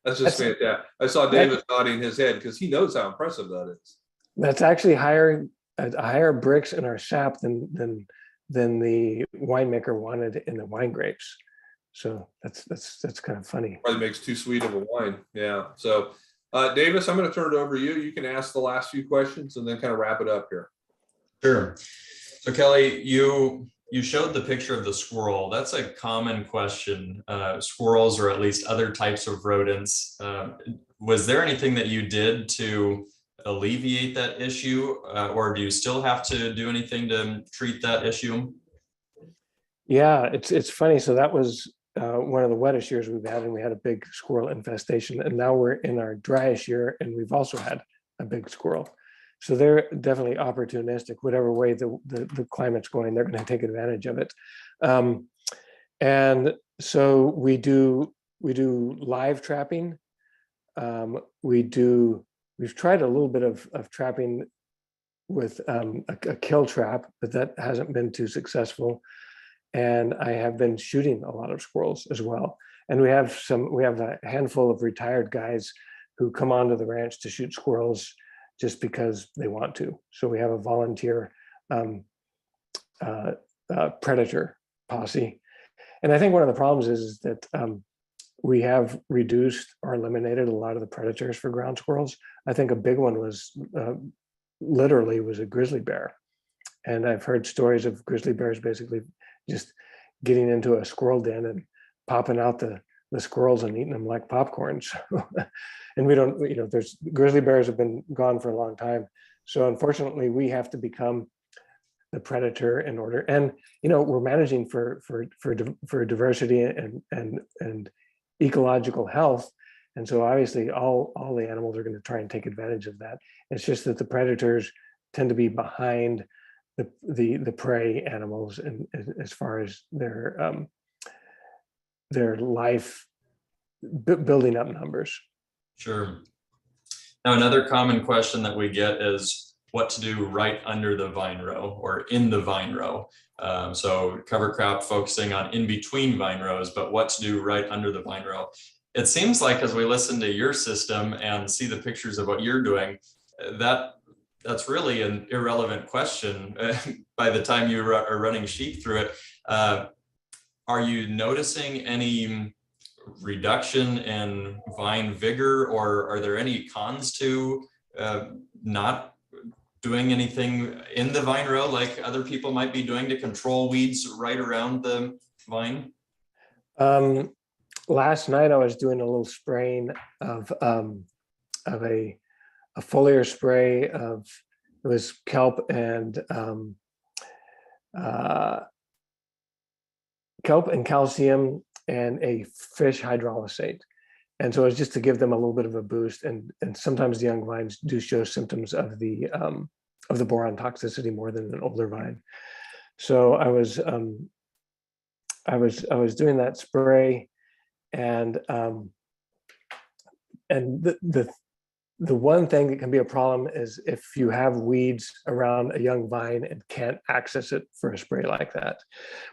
just fantastic. I saw David nodding his head because he knows how impressive that is. That's actually higher bricks in our sap than the winemaker wanted in the wine grapes. So that's kind of funny. Probably makes too sweet of a wine. Yeah. So Davis, I'm going to turn it over to you. You can ask the last few questions and then kind of wrap it up here. Sure. So Kelly, you showed the picture of the squirrel. That's a common question. Squirrels, or at least other types of rodents. Was there anything that you did to alleviate that issue, or do you still have to do anything to treat that issue? Yeah, it's funny. So that was one of the wettest years we've had, and we had a big squirrel infestation. And now we're in our driest year, and we've also had a big squirrel. So they're definitely opportunistic. Whatever way the climate's going, they're going to take advantage of it. And so we do live trapping. We've tried a little bit of trapping with a kill trap, but that hasn't been too successful. And I have been shooting a lot of squirrels as well. And we have a handful of retired guys who come onto the ranch to shoot squirrels just because they want to. So we have a volunteer predator posse. And I think one of the problems is that we have reduced or eliminated a lot of the predators for ground squirrels. I think a big one was literally a grizzly bear. And I've heard stories of grizzly bears basically just getting into a squirrel den and popping out the squirrels and eating them like popcorn. So, and we don't, there's grizzly bears have been gone for a long time. So unfortunately, we have to become the predator in order. And we're managing for diversity and ecological health. And so obviously all the animals are going to try and take advantage of that. It's just that the predators tend to be behind the prey animals, and as far as their life building up numbers. Sure. Now, another common question that we get is what to do right under the vine row or in the vine row. So cover crop focusing on in between vine rows, but what to do right under the vine row. It seems like as we listen to your system and see the pictures of what you're doing, that's really an irrelevant question by the time you are running sheep through it. Are you noticing any reduction in vine vigor, or are there any cons to not doing anything in the vine row like other people might be doing to control weeds right around the vine? Last night I was doing a little spraying of a a foliar spray of, it was kelp and calcium and a fish hydrolysate. And so it's just to give them a little bit of a boost. And sometimes the young vines do show symptoms of the boron toxicity more than an older vine. So I was doing that spray, and the one thing that can be a problem is if you have weeds around a young vine and can't access it for a spray like that.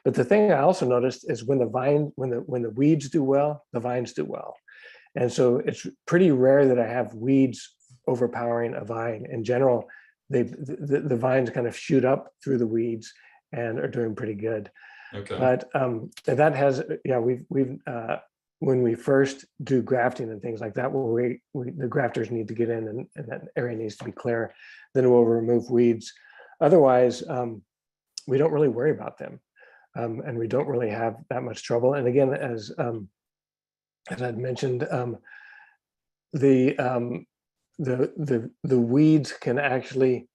But the thing I also noticed is when the weeds do well, the vines do well. And so it's pretty rare that I have weeds overpowering a vine. In general, the vines kind of shoot up through the weeds and are doing pretty good. Okay. But that has, yeah, we've when we first do grafting and things like that, where the grafters need to get in and that area needs to be clear, then we'll remove weeds. Otherwise, we don't really worry about them, and we don't really have that much trouble. And again, as I'd mentioned, the weeds can actually,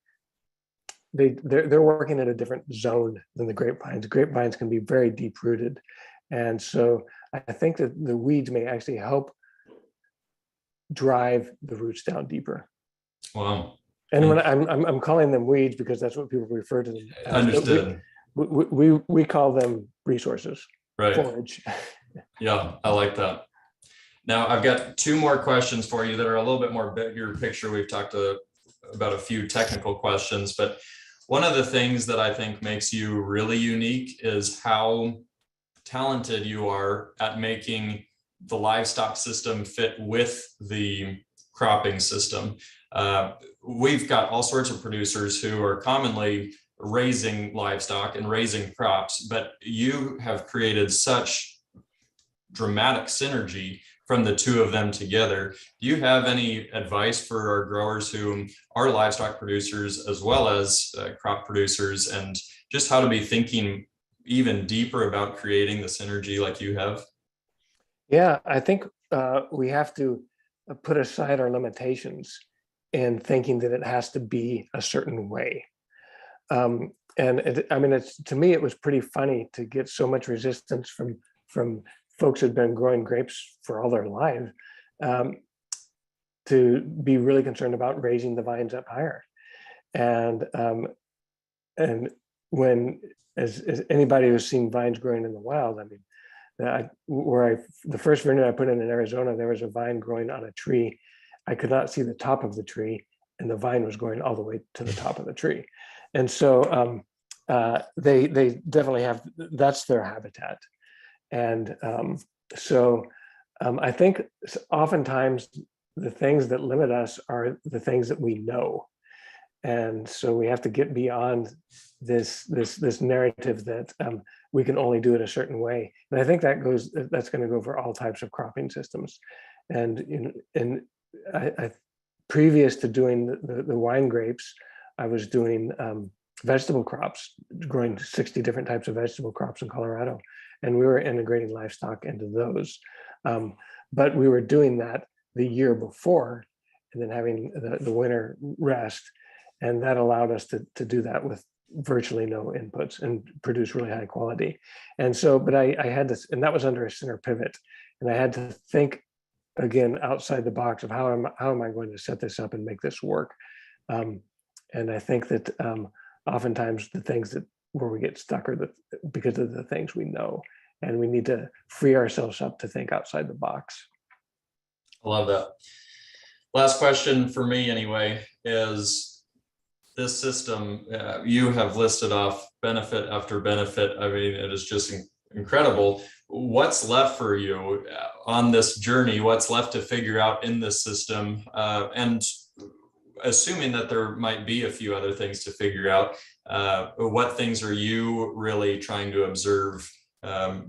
they're working in a different zone than the grapevines. Grapevines can be very deep rooted, and so I think that the weeds may actually help drive the roots down deeper. Wow. And when I'm calling them weeds because that's what people refer to them as. Understood. We call them resources. Right. Forage. Yeah, I like that. Now I've got two more questions for you that are a little bit more bigger picture. We've talked about a few technical questions, but one of the things that I think makes you really unique is how talented you are at making the livestock system fit with the cropping system. We've got all sorts of producers who are commonly raising livestock and raising crops, but you have created such dramatic synergy from the two of them together. Do you have any advice for our growers who are livestock producers as well as crop producers, and just how to be thinking even deeper about creating the synergy like you have? Yeah, I think we have to put aside our limitations in thinking that it has to be a certain way. And to me, it was pretty funny to get so much resistance from folks who've been growing grapes for all their lives, to be really concerned about raising the vines up higher. And when, as anybody who's seen vines growing in the wild, I mean, the first vineyard I put in Arizona, there was a vine growing on a tree. I could not see the top of the tree, and the vine was going all the way to the top of the tree. And so they definitely have, that's their habitat. And I think oftentimes the things that limit us are the things that we know. And so we have to get beyond this narrative that we can only do it a certain way. And I think that's going to go for all types of cropping systems. And I previous to doing the wine grapes, I was doing vegetable crops, growing 60 different types of vegetable crops in Colorado. And we were integrating livestock into those. But we were doing that the year before and then having the winter rest. And that allowed us to do that with virtually no inputs and produce really high quality. And so, but I had this, and that was under a center pivot. And I had to think again outside the box of how am I going to set this up and make this work. And I think that oftentimes the things where we get stuck are because of the things we know, and we need to free ourselves up to think outside the box. I love that. Last question for me anyway is this system, you have listed off benefit after benefit. I mean, it is just incredible. What's left for you on this journey? What's left to figure out in this system? And assuming that there might be a few other things to figure out, what things are you really trying to observe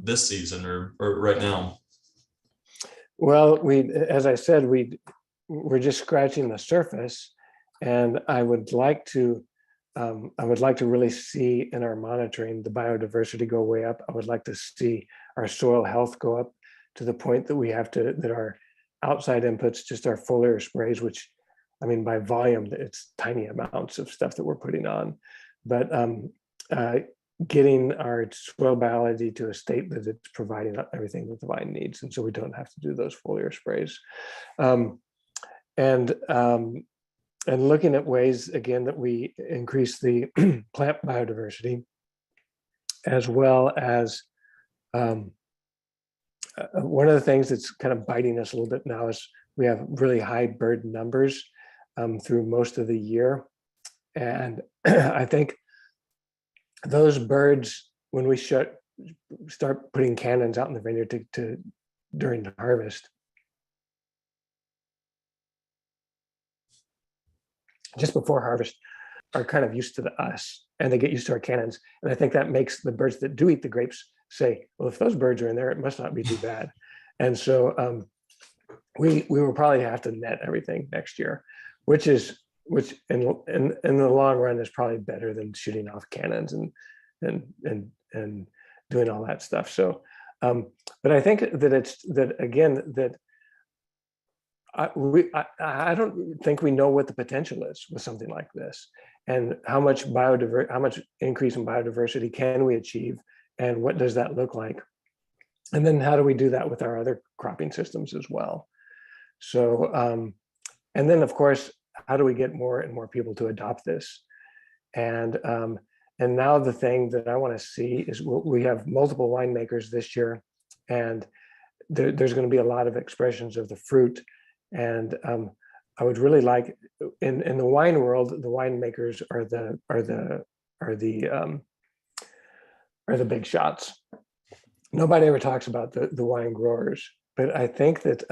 this season or right now? Well, as I said, we're just scratching the surface, and I would like to really see in our monitoring the biodiversity go way up. I would like to see our soil health go up to the point that that our outside inputs, just our foliar sprays, which I mean, by volume, it's tiny amounts of stuff that we're putting on, but getting our soil biology to a state that it's providing everything that the vine needs. And so we don't have to do those foliar sprays. And looking at ways, again, that we increase the plant biodiversity, as well as one of the things that's kind of biting us a little bit now is we have really high bird numbers through most of the year. And I think those birds, when we start putting cannons out in the vineyard during the harvest, just before harvest, are kind of used to us, and they get used to our cannons. And I think that makes the birds that do eat the grapes say, well, if those birds are in there, it must not be too bad. And so we will probably have to net everything next year, which in the long run is probably better than shooting off cannons and doing all that stuff. So, but I think that I don't think we know what the potential is with something like this, and how much increase in biodiversity can we achieve, and what does that look like, and then how do we do that with our other cropping systems as well. So, and then of course, how do we get more and more people to adopt this? And now the thing that I want to see is we have multiple winemakers this year, and there's going to be a lot of expressions of the fruit. And I would really like, in the wine world, the winemakers are the big shots. Nobody ever talks about the wine growers, but I think that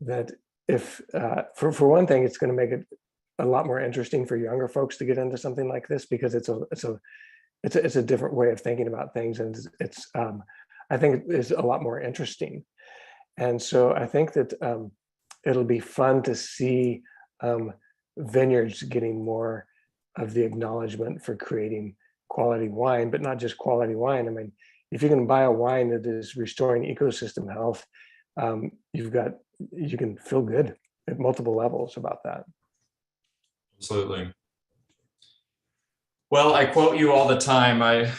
that if for one thing, it's going to make it a lot more interesting for younger folks to get into something like this, because it's a different way of thinking about things, and it's I think it's a lot more interesting. And so I think that it'll be fun to see vineyards getting more of the acknowledgement for creating quality wine, but not just quality wine. I mean, if you can buy a wine that is restoring ecosystem health, you can feel good at multiple levels about that. Absolutely. Well, I quote you all the time. I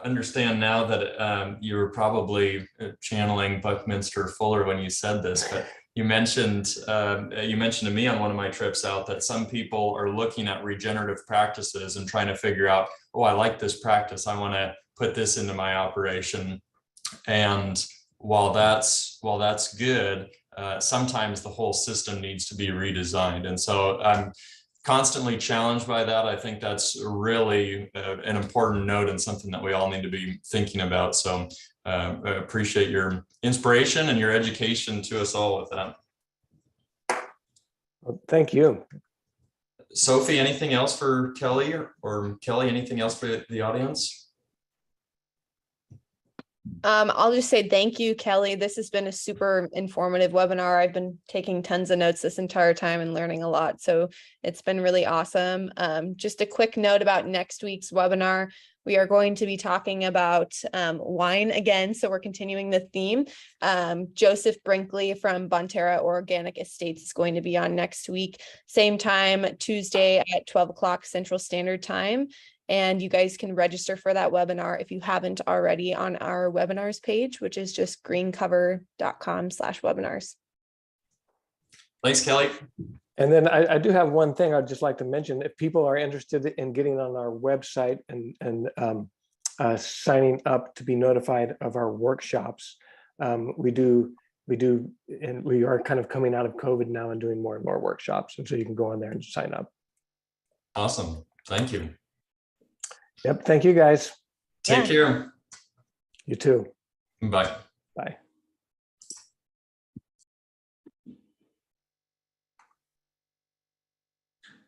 understand now that you were probably channeling Buckminster Fuller when you said this, but you mentioned to me on one of my trips out that some people are looking at regenerative practices and trying to figure out, oh, I like this practice, I want to put this into my operation. And while that's good, sometimes the whole system needs to be redesigned. And so I'm constantly challenged by that. I think that's really an important note and something that we all need to be thinking about. So I appreciate your inspiration and your education to us all with that. Well, thank you. Sophie, anything else for Kelly, or Kelly, anything else for the audience? I'll just say thank you, Kelly. This has been a super informative webinar. I've been taking tons of notes this entire time and learning a lot. So it's been really awesome. Just a quick note about next week's webinar. We are going to be talking about wine again. So we're continuing the theme. Joseph Brinkley from Bonterra Organic Estates is going to be on next week. Same time, Tuesday at 12 o'clock Central Standard Time. And you guys can register for that webinar if you haven't already on our webinars page, which is just greencover.com/webinars. Thanks, Kelly. And then I do have one thing I'd just like to mention. If people are interested in getting on our website and signing up to be notified of our workshops, we are kind of coming out of COVID now and doing more and more workshops. And so you can go on there and sign up. Awesome. Thank you. Yep. Thank you, guys. Take care. You too. Bye. Bye.